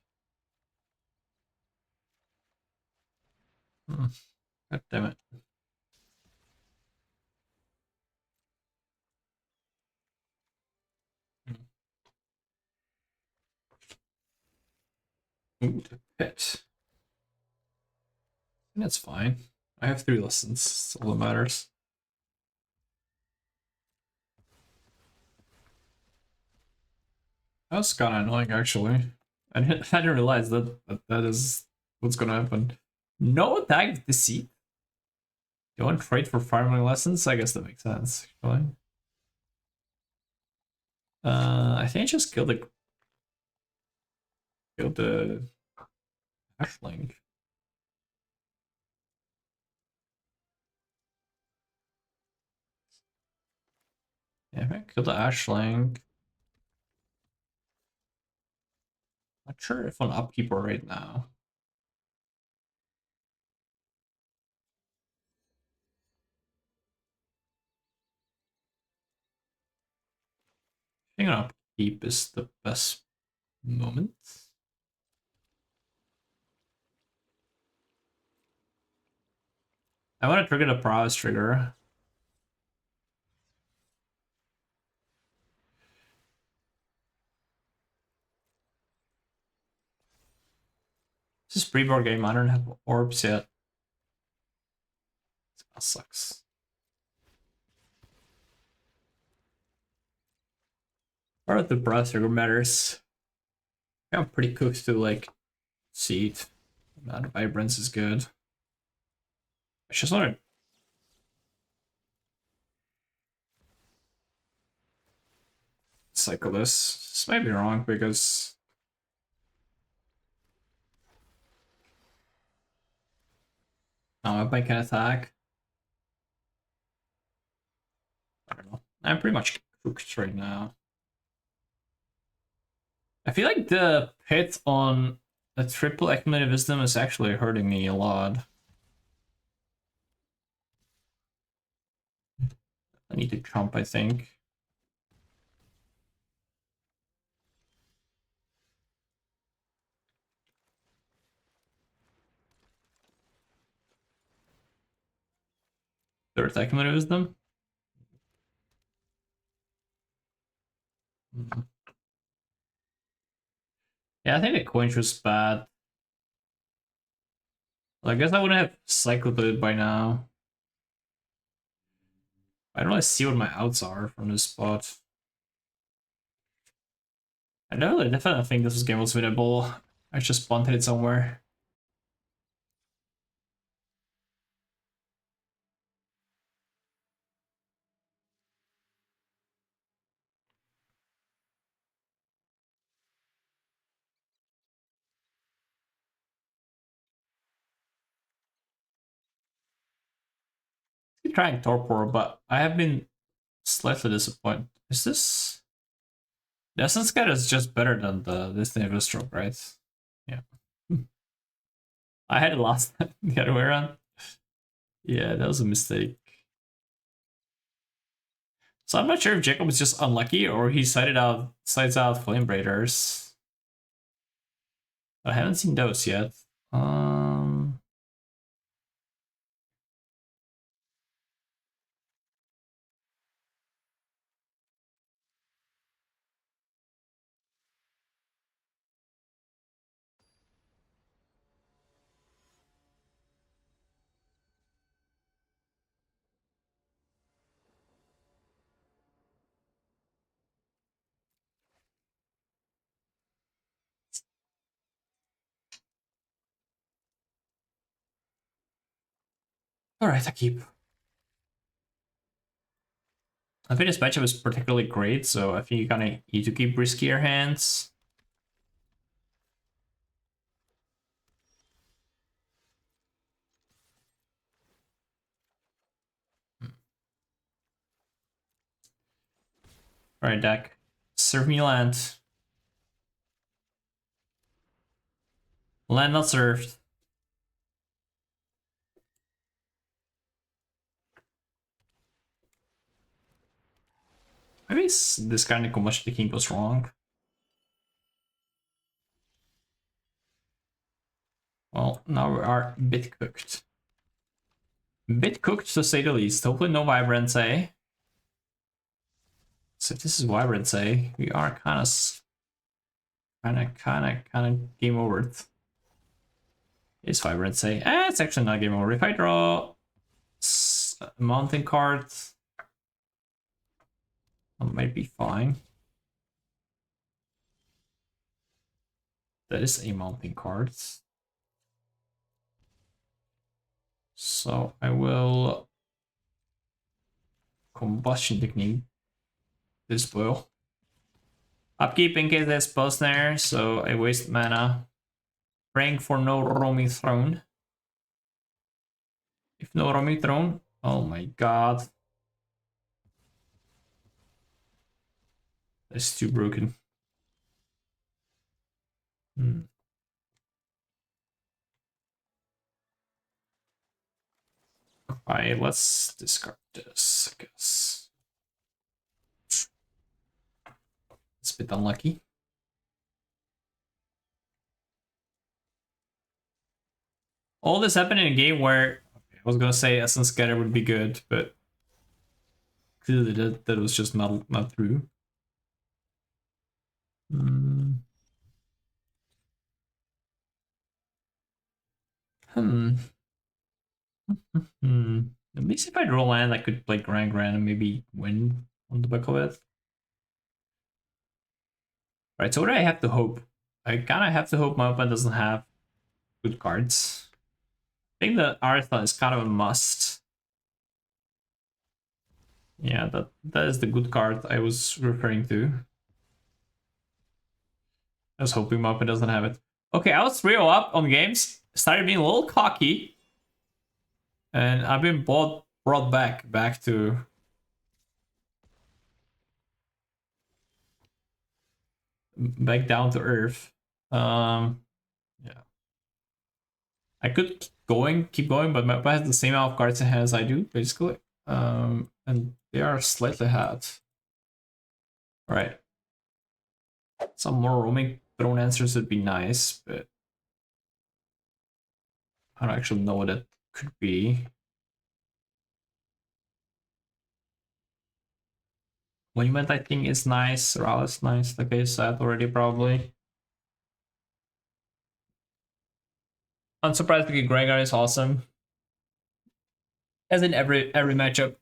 God damn it. Ooh, the pit. That's fine. I have 3 lessons. That's all that matters. That's kind of annoying, actually. I didn't realize that is what's gonna happen. No attack deceit. You want to trade for farming lessons? I guess that makes sense, actually. I think I just killed the Ashling. Yeah, I killed the Ashling. Not sure if on upkeeper right now. I think on upkeep is the best moment. I want to trigger the prowess trigger. This is pre-board game. I don't have orbs yet. That sucks. Part of the prowess trigger matters. I'm pretty close to like seed. Amount of vibrance is good. I just want to cycle this. This might be wrong because if I can attack, I don't know. I'm pretty much cooked right now. I feel like the pit on a triple accumulated wisdom is actually hurting me a lot. I need to jump, I think. Third accumulated wisdom. Yeah, I think the quench was bad. Well, I guess I wouldn't have cycled it by now. I don't really see what my outs are from this spot. I definitely think this game was winnable. I just punted it somewhere. been trying Torpor, but I have been slightly disappointed. Is this... The Essence Cat is just better than the Disney Vistroke, right? Yeah. I had it last time, the other way around. Yeah, that was a mistake. So I'm not sure if Jacob is just unlucky or he sides out Flame Braiders. I haven't seen those yet. Um, Alright, I keep. I think this matchup is particularly great, so I think you kind of need to keep riskier hands. Alright, deck. Serve me land. Land not served. Maybe this kind of combustion thinking goes wrong. Well, now we are bit cooked. Bit cooked to say the least. Hopefully no Vibrancy. So if this is Vibrancy, we are kind of game over. It's Vibrancy. It's actually not game over. If I draw a mountain card, that might be fine. That is a mountain card. So I will combustion technique this boil. Upkeep in case there's spell snare, so I waste mana. Praying for no roaming throne. If no roaming throne, oh my god. That's too broken. Alright, let's discard this, I guess. It's a bit unlucky. All this happened in a game where I was gonna say Essence Scatter would be good, but clearly that was just not true. Hmm. At least if I draw land, I could play Grand and maybe win on the back of it. Right, so what do I have to hope? I kind of have to hope my opponent doesn't have good cards. I think the Artha is kind of a must. Yeah, that is the good card I was referring to. I was hoping my opponent doesn't have it. Okay, I was 3-0 up on games. Started being a little cocky. And I've been brought back to back down to earth. Yeah. I could keep going, but my opponent has the same amount of cards in hand as I do, basically. And they are slightly ahead. Alright. Some more roaming throne answers would be nice, but I don't actually know what that could be. Monument, I think, is nice. Ral is nice, like I said already, probably. Unsurprised because Gregar is awesome. As in every matchup.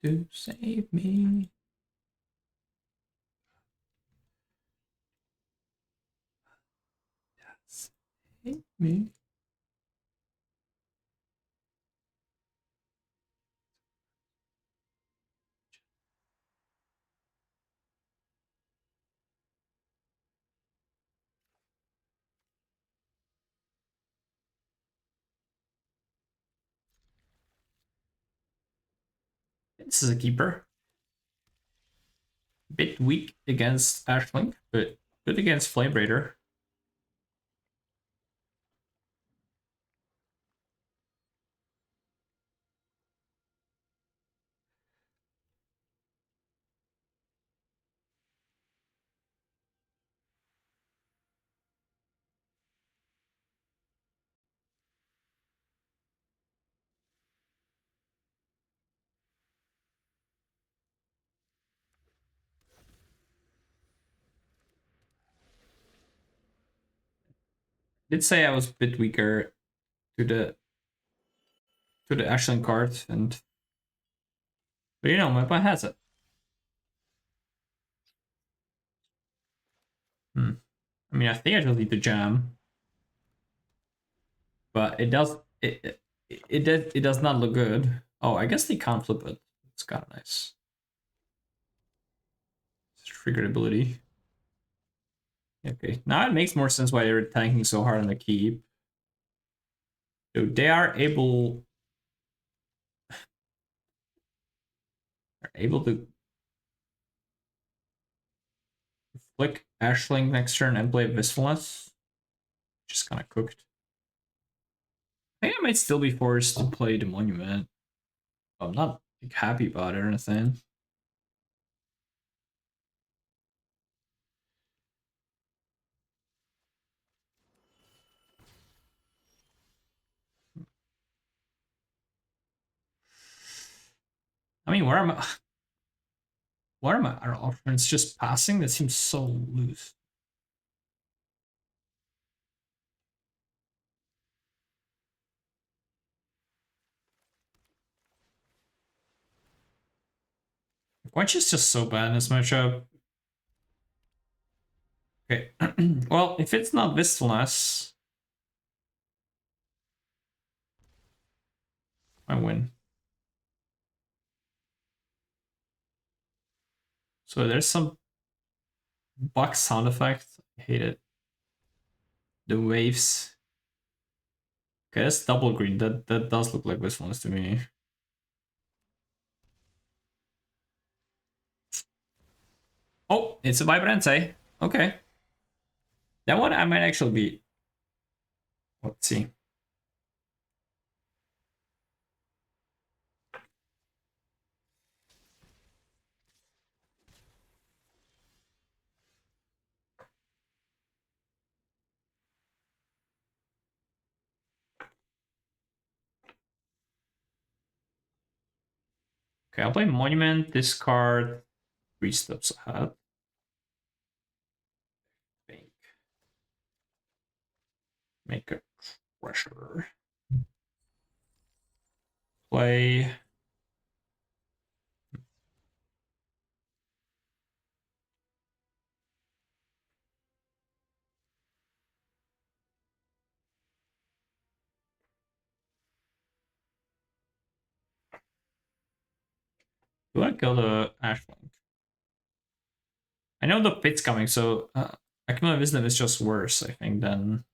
To save me. Save me. This is a keeper. Bit weak against Ashling, but good against Flame Raider. Did say I was a bit weaker to the Ashling card, and but you know, my opponent has it. I mean, I think I just need to jam, but it does it does not look good. Oh, I guess they can't flip it. It's kind of nice. It's triggered ability. Okay, now it makes more sense why they're tanking so hard on the keep. So they are able to flick Ashling next turn and play Wistfulness. Just kind of cooked. I think I might still be forced to play the Monument. I'm not like, happy about it or anything. I mean, where am I? What are my other options? Just passing? That seems so loose. Quench is just so bad in this matchup. Okay. Well, if it's not Wistfulness, I win. So there's some bug sound effect. I hate it. The waves. Okay, that's double green. That does look like Wistfulness to me. Oh, it's a Vibrante. Okay. That one I might actually be. Let's see. Okay, I'll play Monument, discard, 3 steps ahead. Bank. Make a pressure. Play. Do I kill the Ashling? I know the pit's coming, so Accumulated Wisdom is just worse, I think, than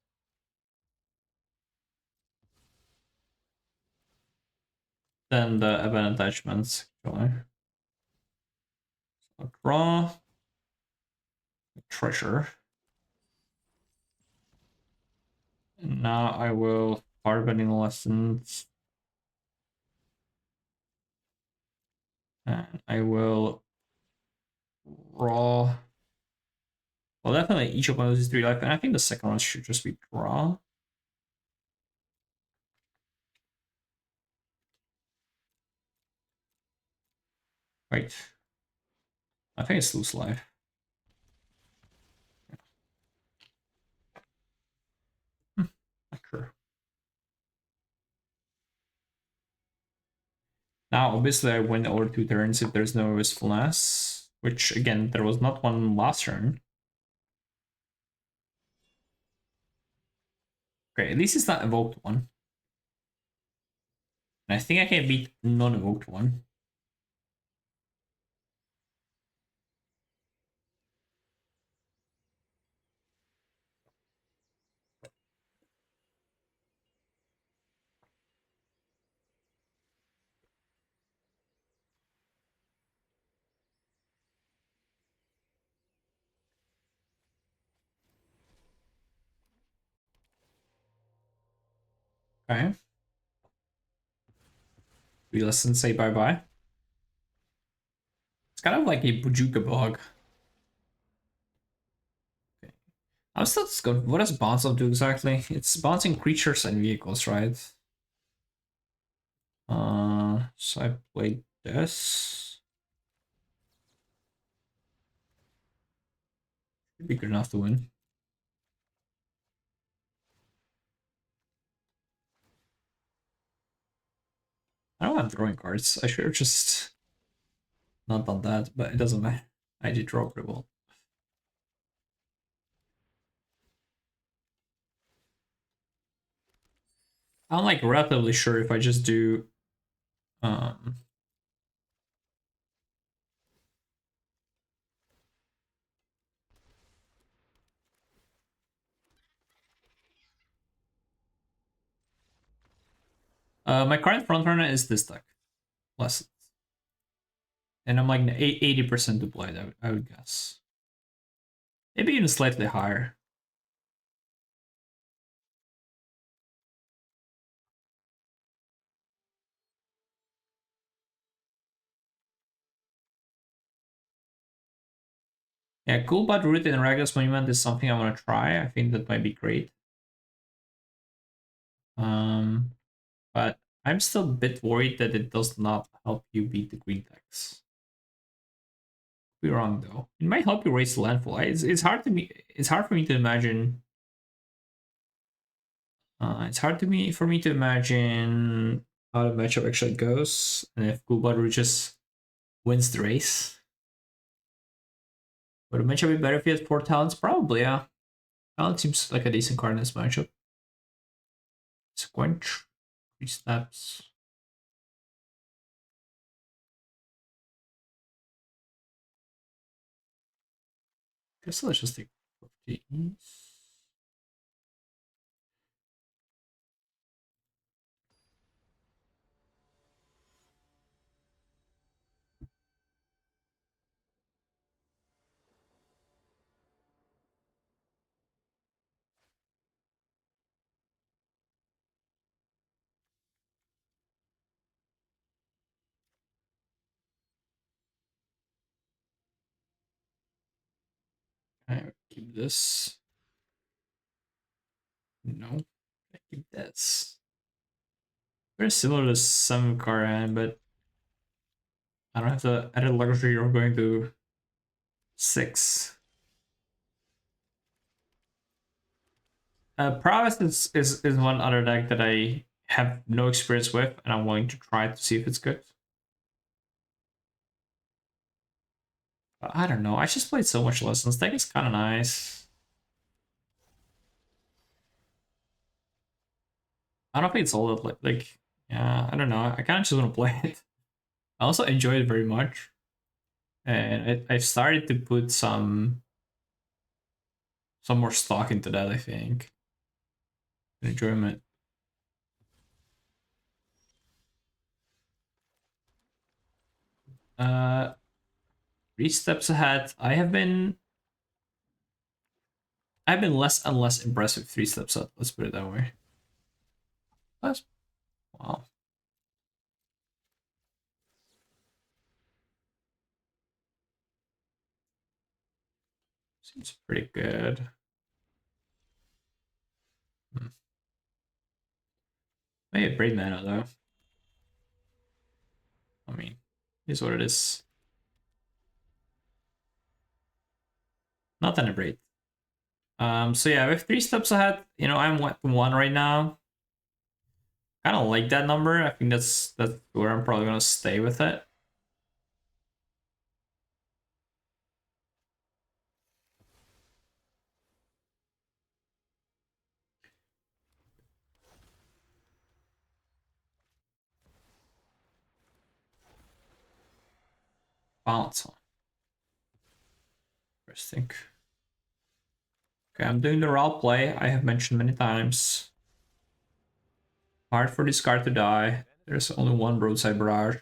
the event attachments. Actually. So draw treasure. And now I will Firebending Lessons. And I will draw. Well, definitely each of those is 3 life, and I think the second one should just be draw. Wait. I think it's lose life. Not sure. Now, obviously, I win over 2 turns if there's no Wistfulness, which, again, there was not one last turn. Okay, at least it's not evoked one. And I think I can beat non-evoked one. Okay. We listen, say bye-bye. It's kind of like a Bujuka bug. Okay. I'm still good. What does bounce up do exactly? It's bouncing creatures and vehicles, right? So I played this. Should be good enough to win. I don't have drawing cards. I should have just not done that, but it doesn't matter. I did draw pretty well. I'm like relatively sure if I just do um my current frontrunner is this deck. Less. And I'm like 80% deployed, I would guess. Maybe even slightly higher. Yeah, Cool Bud Root and Ragus Monument is something I want to try. I think that might be great. But I'm still a bit worried that it does not help you beat the green decks. Be wrong though. It might help you raise the landfall. It's hard to me. It's hard for me to imagine. It's hard to me for me to imagine how the matchup actually goes, and if Cool Bud Root just wins the race. Would the matchup be better if he had 4 talents? Probably, yeah. Talent seems like a decent card in this matchup. Squench. 3 steps. Guess let's just take 15. I keep this. No. I keep this. Very similar to some card hand, but I don't have the added luxury of going to 6. Prowess is one other deck that I have no experience with, and I'm willing to try to see if it's good. But I don't know. I just played so much Lessons. Deck is kind of nice. I don't think it's all that like yeah. I don't know. I kind of just want to play it. I also enjoy it very much, and I've started to put some more stock into that. I think enjoyment. 3 steps ahead. I've been less and less impressed with 3 steps ahead. Let's put it that way. That's wow. Seems pretty good. Hmm. Maybe a braid mana though. I mean, is what it is. Not an braid. So yeah, with 3 steps ahead, I'm 1 right now. I don't like that number. I think that's where I'm probably gonna stay with it. Balance on. Interesting. Okay, I'm doing the raw play. I have mentioned many times. Hard for this card to die. There's only one broadside barrage.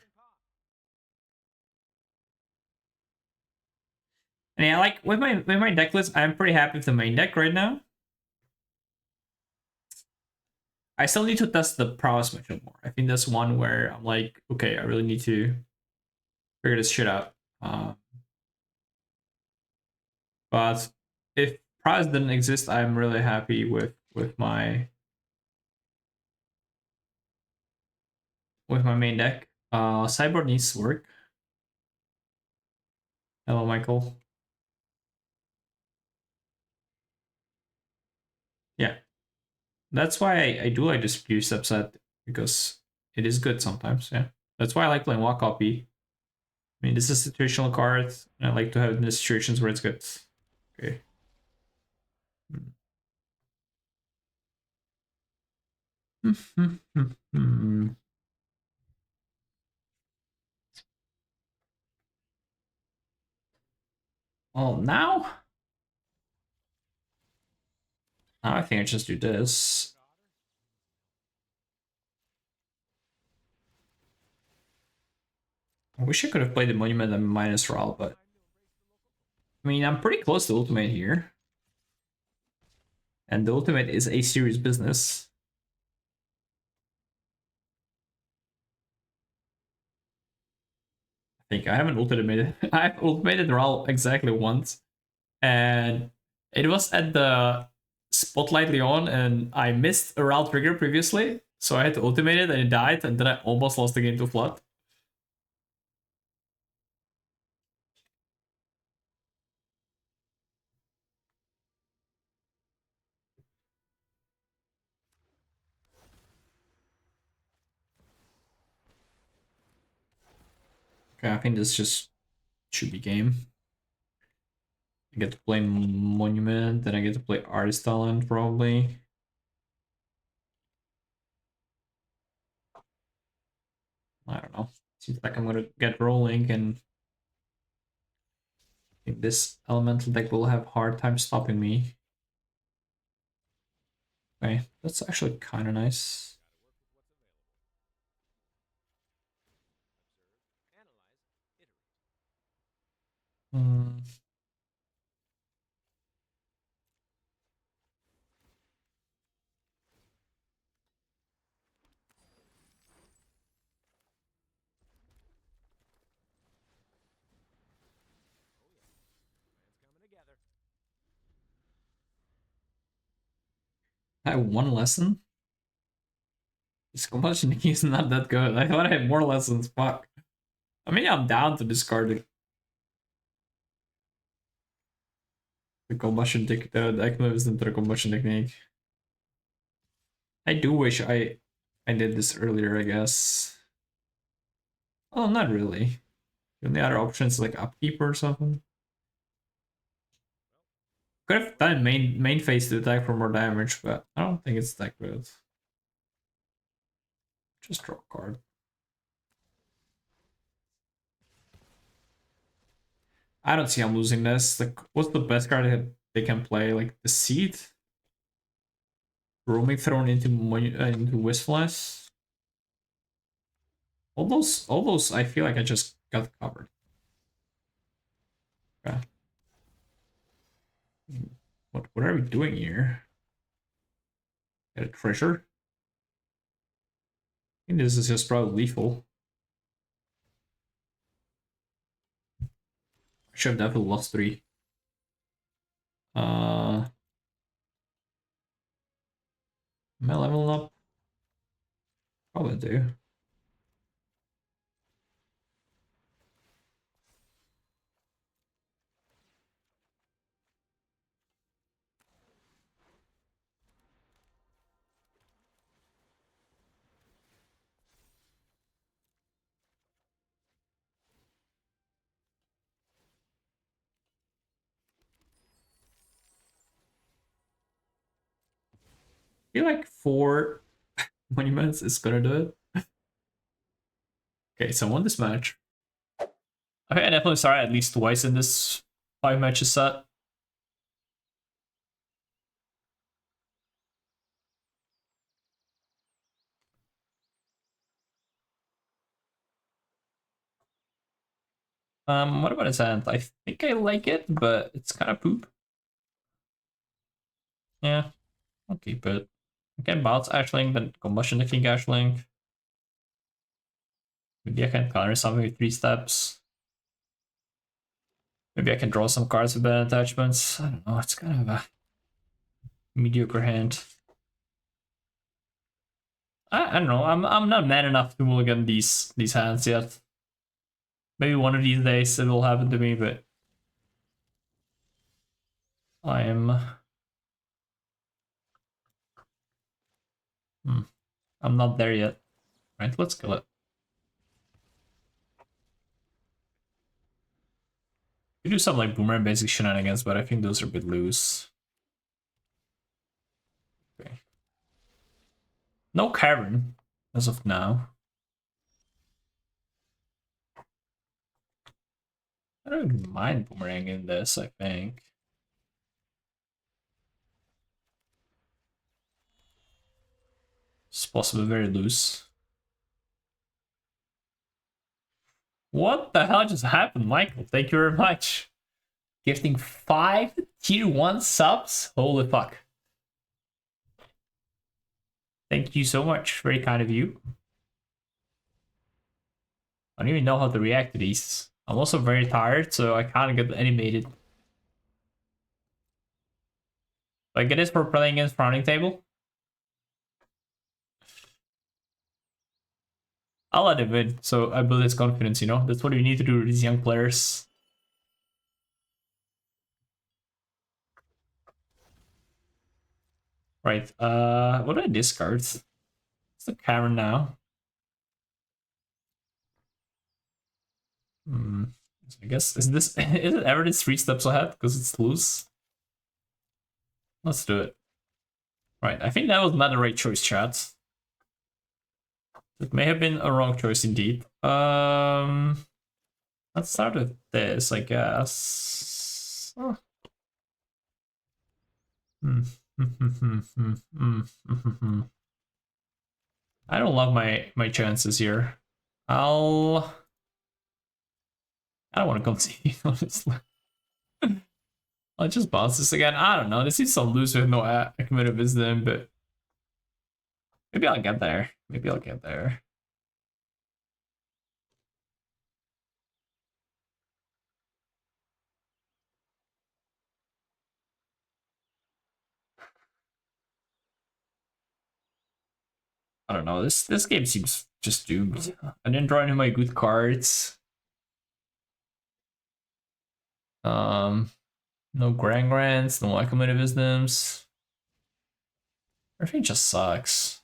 And yeah, like with my deck list, I'm pretty happy with the main deck right now. I still need to test the prowess mission more. I think that's one where I'm like, okay, I really need to figure this shit out. But if prowess didn't exist, I'm really happy with my main deck. Cyborg needs work. Hello, Michael. Yeah, that's why I do like this Spear subset because it is good sometimes. Yeah, that's why I like playing walk copy. I mean, this is a situational card, and I like to have it in the situations where it's good. Okay. Oh, now I think I just do this. I wish I could have played the Monument and minus Ral, but I mean, I'm pretty close to Ultimate here. And the Ultimate is a serious business. I think I haven't ultimated. I've ultimated Ral exactly once. And it was at the Spotlight Leon, and I missed a Ral trigger previously. So I had to ultimate it, and it died, and then I almost lost the game to Flood. Okay, I think this just should be game. I get to play Monument, then I get to play Artist Talent, probably. I don't know. Seems like I'm gonna get rolling, and I think this elemental deck will have hard time stopping me. Okay, that's actually kind of nice. Hmm. I have one lesson. This combustion is not that good. I thought I had more lessons. Fuck. I mean, I'm down to discard the combustion technique, the deck moves into the combustion technique. I do wish I did this earlier, I guess. Oh, not really. The only other options like upkeep or something. Could have done main phase to attack for more damage, but I don't think it's that good. Just draw a card. I don't see I'm losing this. Like, what's the best card that they can play? Like the Seed, roaming thrown into Wistfulness. All those. I feel like I just got covered. Okay. What are we doing here? Get a treasure? I think this is just probably lethal. I should have definitely lost 3. Am I leveling up? Probably do. I feel like 4 monuments is gonna do it. Okay, so I won this match. Okay, I definitely started at least twice in this 5 matches set. What about his hand? I think I like it, but it's kind of poop. Yeah, I'll keep it. I can bounce Ashling, then combustion the King Ashling. Maybe I can counter something with 3 steps. Maybe I can draw some cards with bad attachments. I don't know, it's kind of a mediocre hand. I don't know, I'm not man enough to mulligan these hands yet. Maybe one of these days it will happen to me, but I am... I'm not there yet. Right, let's kill it. We do some like boomerang basic shenanigans, but I think those are a bit loose. Okay. No cavern as of now. I don't even mind boomerang in this, I think. It's possibly very loose. What the hell just happened, Michael? Thank you very much. Gifting 5 tier 1 subs? Holy fuck. Thank you so much. Very kind of you. I don't even know how to react to these. I'm also very tired, so I can't get animated. Do I get this for playing against Frowning Table? I'll let him win, so I build his confidence, you know? That's what we need to do with these young players. Right, what do I discard? It's the Cameron now. I guess, is it ever this 3 steps ahead? Because it's loose? Let's do it. Right, I think that was not the right choice, chat. It may have been a wrong choice indeed. Let's start with this, I guess. Oh. I don't love my chances here. I don't want to continue, honestly. I'll just bounce this again. I don't know. This is some loose with no accumulative wisdom, but maybe I'll get there. Maybe I'll get there. I don't know. This game seems just doomed. I didn't draw any of my good cards. No Grants, no accumulative wisdoms. Everything just sucks.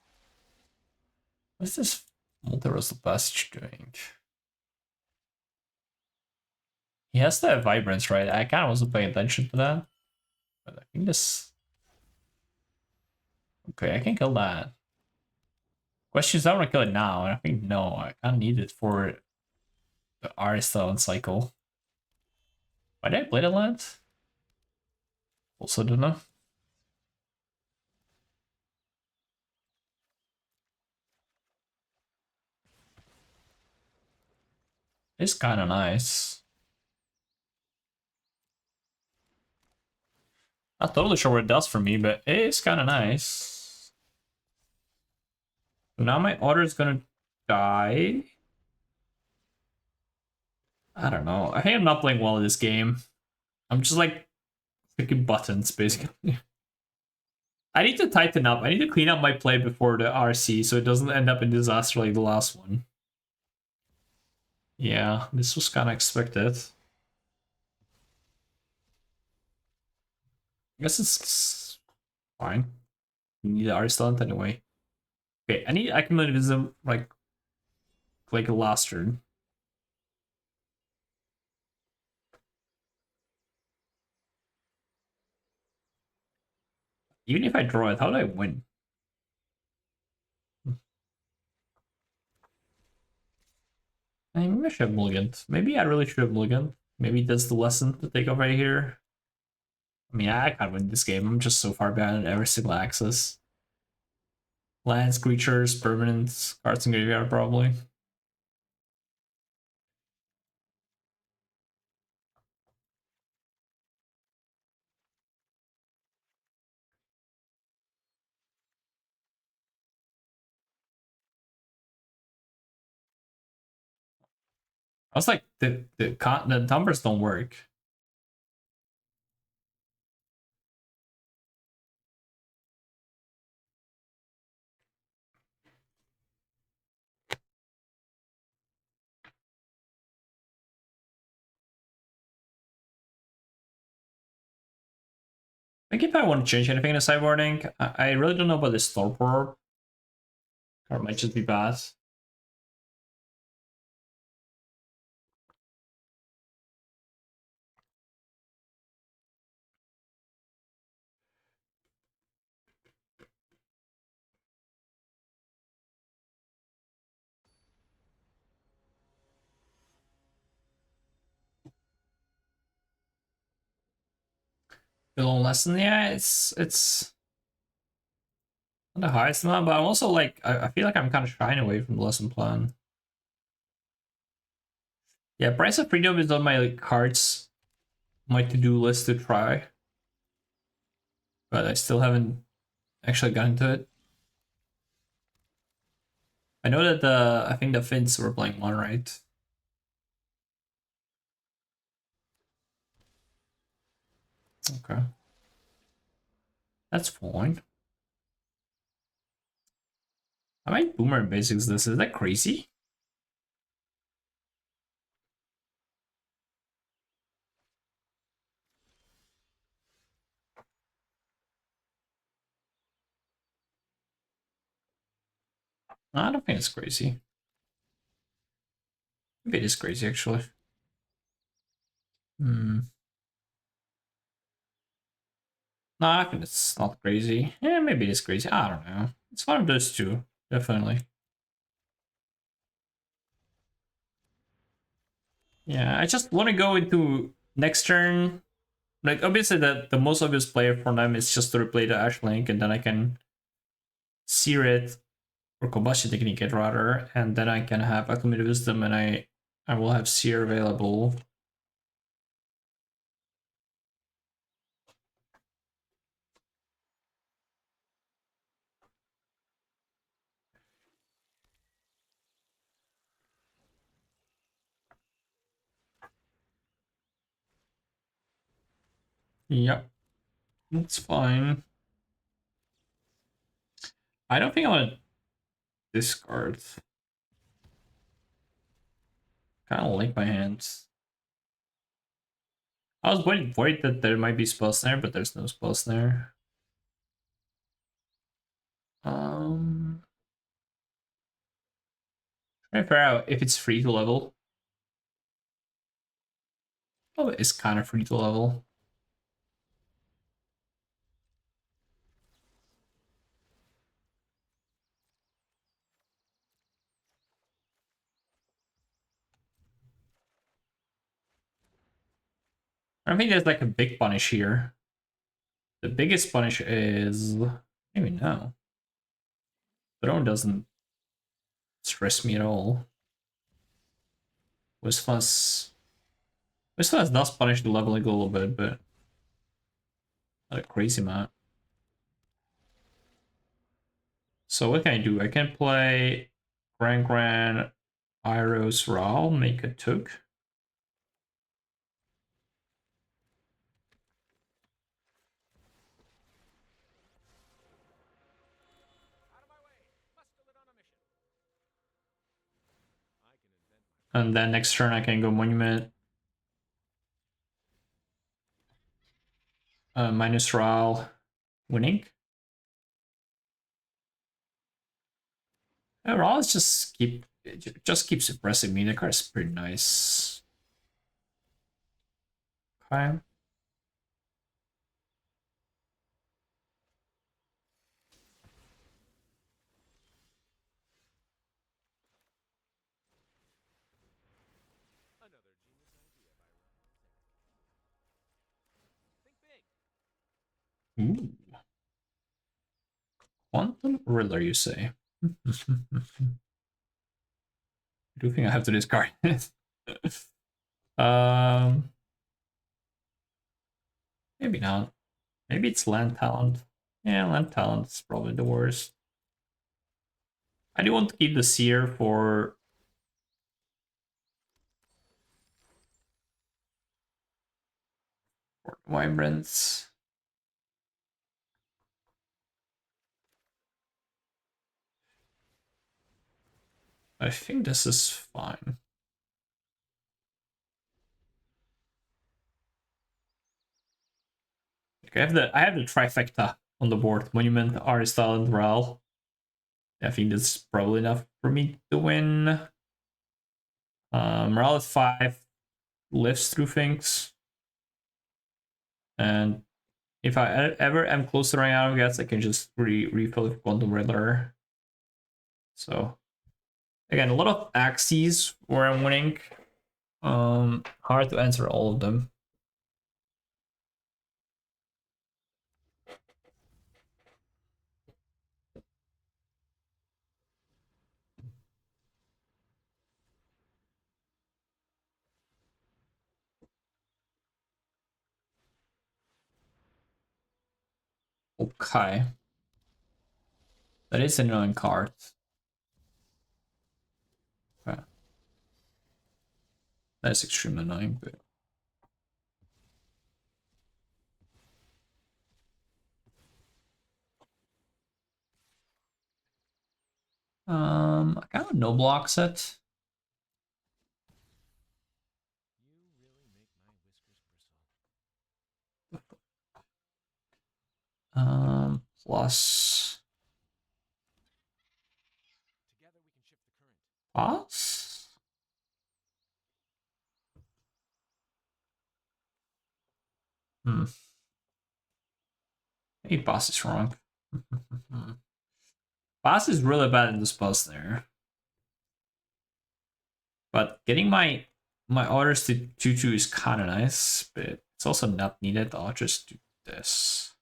What's this multi-rustle passage doing? He has to have vibrance, right? I kind of wasn't paying attention to that. But I think this... Okay, I can kill that. Question is, I want to kill it now, and I think no, I kind of need it for the Aristone cycle. Why did I play the land? Also don't know. It's kind of nice. Not totally sure what it does for me, but it's kind of nice. So now my order is gonna die. I don't know. I think I'm not playing well in this game. I'm just like clicking buttons, basically. I need to tighten up. I need to clean up my play before the RC so it doesn't end up in disaster like the last one. Yeah, this was kind of expected. I guess it's fine. We need the Aristalent anyway. Okay, I need accumulativism like a last turn. Even if I draw it, how do I win? Maybe I should have mulliganed. Maybe I really should have mulliganed. Maybe that's the lesson to take off right here. I mean, I can't win this game. I'm just so far behind on every single axis. Lands, creatures, permanents, cards in graveyard probably. I was like, the numbers don't work. I think if I want to change anything in the sideboarding, I really don't know about this Torpor. Or it might just be bad. A little lesson, yeah, it's not the highest amount, but I'm also like I feel like I'm kind of shying away from the lesson plan. Yeah, Price of Freedom is on my like, cards, my to-do list to try, but I still haven't actually gotten to it. I know that I think the Finns were playing one, right? Okay, that's fine. I might Boomer in Basics this. Is that crazy? I don't think it's crazy. Maybe it is crazy, actually. Hmm. No, I think it's not crazy. Yeah, maybe it is crazy. I don't know. It's one of those two, definitely. Yeah, I just want to go into next turn. Like, obviously, the most obvious player for them is just to replay the Ashlink, and then I can sear it, or combustion technique it rather, and then I can have accumulated wisdom, and I will have sear available. Yep, that's fine. I don't think I want to discard. Kind of like my hands. I was worried that there might be spell snare, but there's no spell snare. Trying to figure out if it's free to level. Oh, it's kind of free to level. I think there's like a big punish here. The biggest punish is maybe no. Throne doesn't stress me at all. Wistless does punish the leveling a little bit, but not a crazy amount. So what can I do? I can play Gran Iros Ral, make a took. And then next turn I can go Monument. Minus Ral, winning. Ral is just keep suppressing me. The card is pretty nice. Okay. Ooh. Quantum Riddler, you say? I do think I have to discard it. um, maybe not. Maybe it's Land Talent. Yeah, Land Talent is probably the worst. I do want to keep the Seer for Vibrance. I think this is fine. Okay, I have the trifecta on the board: Monument, Aristal, and Ral. I think that's probably enough for me to win. Ral at 5 lives through things, and if I ever am close to running out of gas, I can just refill with Quantum Riddler. So again, a lot of axes where I'm winning. Hard to answer all of them. Okay. That is an annoying card. Okay. That is extremely annoying, but I kind of no blocks it. Plus pass. Maybe pass is wrong. Pass is really bad in this bus there. But getting my orders to 2-2 is kind of nice, but it's also not needed. I'll just do this.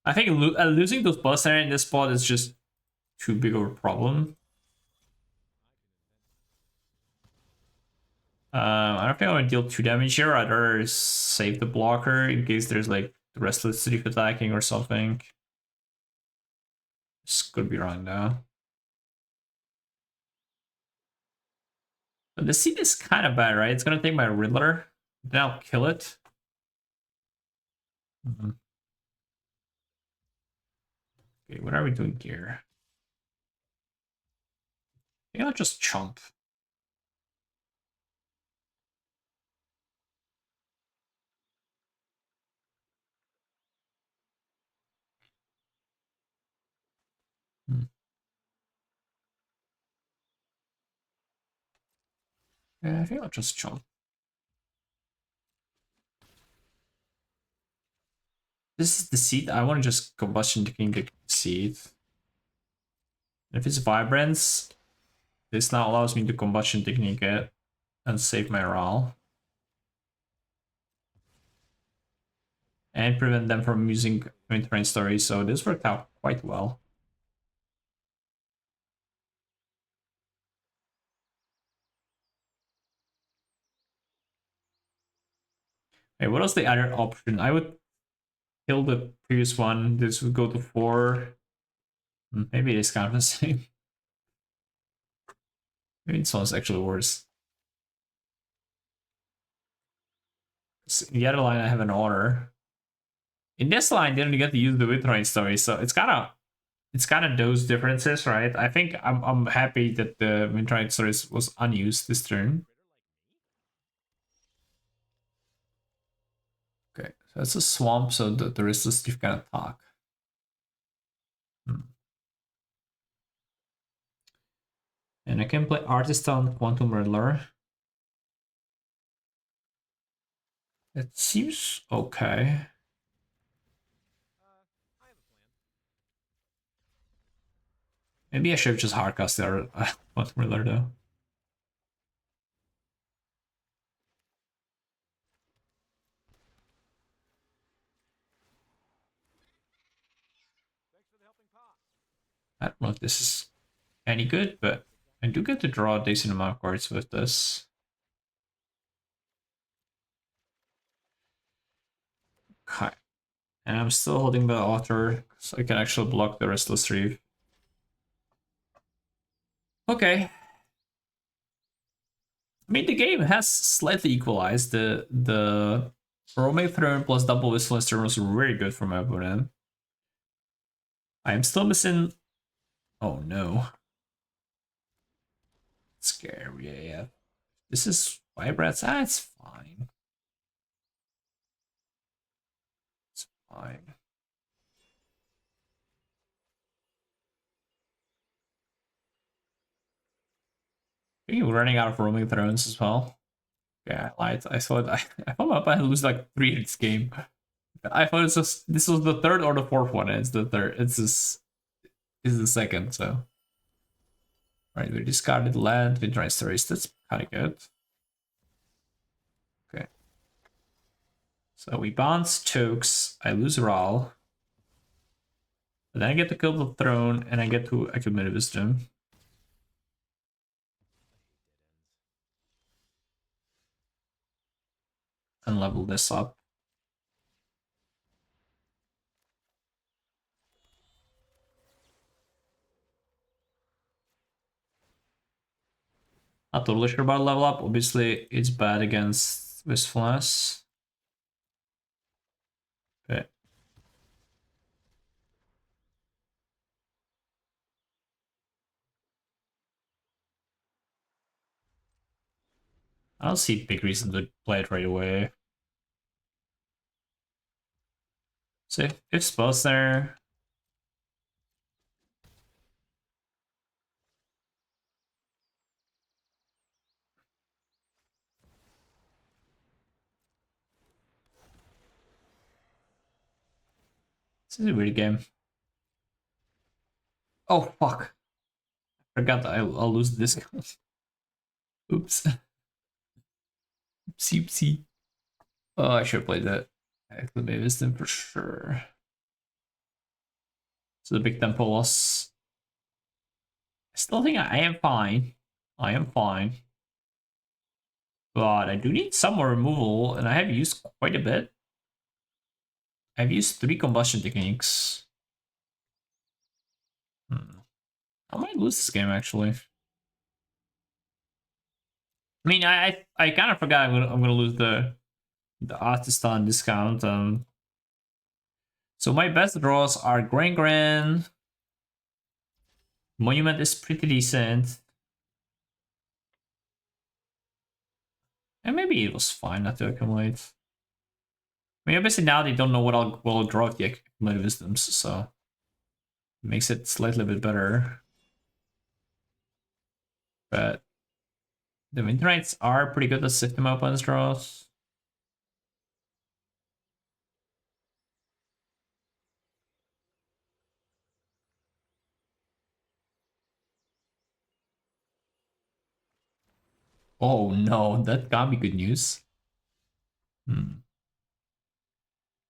I think losing those bus there in this spot is just too big of a problem. I don't think I'm gonna deal 2 damage here. I'd rather save the blocker in case there's like the Restless Sleep attacking or something. This could be wrong though. But the seed is kind of bad, right? It's gonna take my Riddler, then I'll kill it. Okay, what are we doing here? I think I'll just chomp. Yeah, I think I'll just chomp. This is the seed. I want to just combustion technique the seed. If it's vibrance, this now allows me to combustion technique it and save my RAL. And prevent them from using Winterrain Story, so this worked out quite well. Hey, what was the other option? I would kill the previous one. This would go to 4. Maybe it is kind of the same. Maybe this one's actually worse. In the other line, I have an order. In this line, they don't get to use the Winterrain Story, so it's kind of those differences, right? I think I'm happy that the Winterrain Story was unused this turn. Okay, so it's a swamp, so the Restless Thief can attack. And I can play Artist on Quantum Riddler. It seems okay. Maybe I should have just hardcast the Quantum Riddler though. I don't know if this is any good, but I do get to draw a decent amount of cards with this. Okay. And I'm still holding the author, so I can actually block the Restless Reef. Okay. I mean, the game has slightly equalized. The Roaming Throne plus double Whistler's turn was very good for my opponent. I'm still missing. Oh no. Scary AF. This is Vibrats. Ah, it's fine. It's fine. Are you running out of Roaming Thrones as well? Yeah, I lied. I thought I thought my opponent lose like 3 this game. I thought it's just this was the third or the fourth one. And it's the third. It's this is the second. So right, we discarded land with Restoration. That's kind of good. Okay. So we bounce Chokes. I lose Ral. But then I get to kill the throne and I get to accumulate wisdom. And level this up. Not totally sure about level up. Obviously, it's bad against Wistfulness. Okay. I don't see a big reason to play it right away. So if spells there. This is a weird game. Oh fuck. I forgot that I'll lose this. Oops. Oopsie oopsie. Oh, I should have played that. Acclimate Wisdom for sure. So the big tempo loss. I still think I am fine. I am fine. But I do need some more removal, and I have used quite a bit. I've used 3 combustion techniques. I might lose this game actually. I mean, I kind of forgot I'm gonna lose the Artistan discount. So my best draws are Gran. Monument is pretty decent. And maybe it was fine not to accumulate. I mean, obviously now they don't know what I'll draw with the accumulated wisdoms, so it makes it slightly bit better. But the Winter Knights are pretty good at sifting my opponent's draws. Oh no, that can't be good news.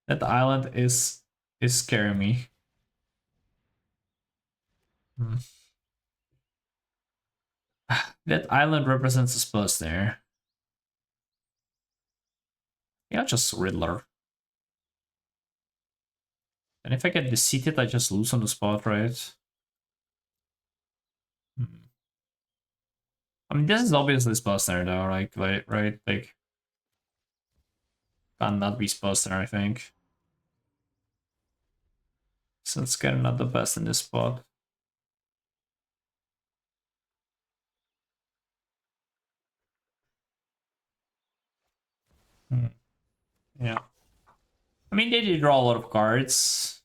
That island is scaring me. That island represents a spell there. Yeah, just Riddler. And if I get defeated, I just lose on the spot, right? I mean, this is obviously spell snare though, right? Like, cannot be spell snare, I think. Since getting not the best in this spot. Yeah. I mean, they did draw a lot of cards.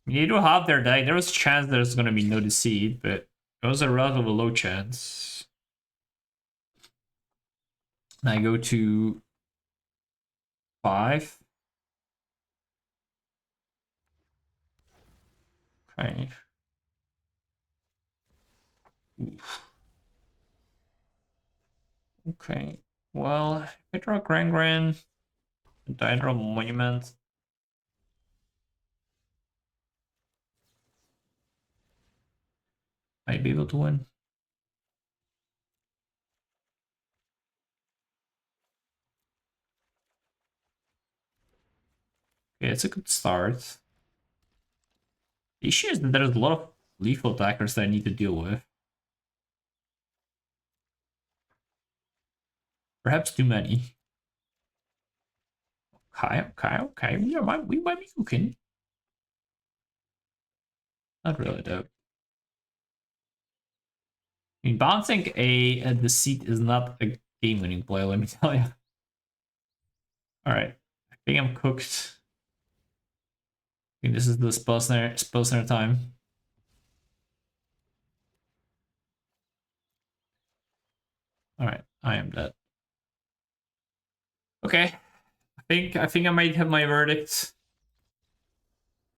I mean, they do have their deck. There was a chance there's going to be no deceit, but it was a relatively low chance. I go to 5. Okay. Oof. Okay. Well, if I draw Gran, I draw Monument. I'd be able to win. Okay, it's a good start. The issue is that there's a lot of lethal attackers that I need to deal with. Perhaps too many. Okay. We might be cooking. Not really, though. I mean, bouncing a deceit is not a game-winning play, let me tell you. All right, I think I'm cooked. I think this is the Spelsner time. All right, I am dead. Okay, I think I might have my verdict.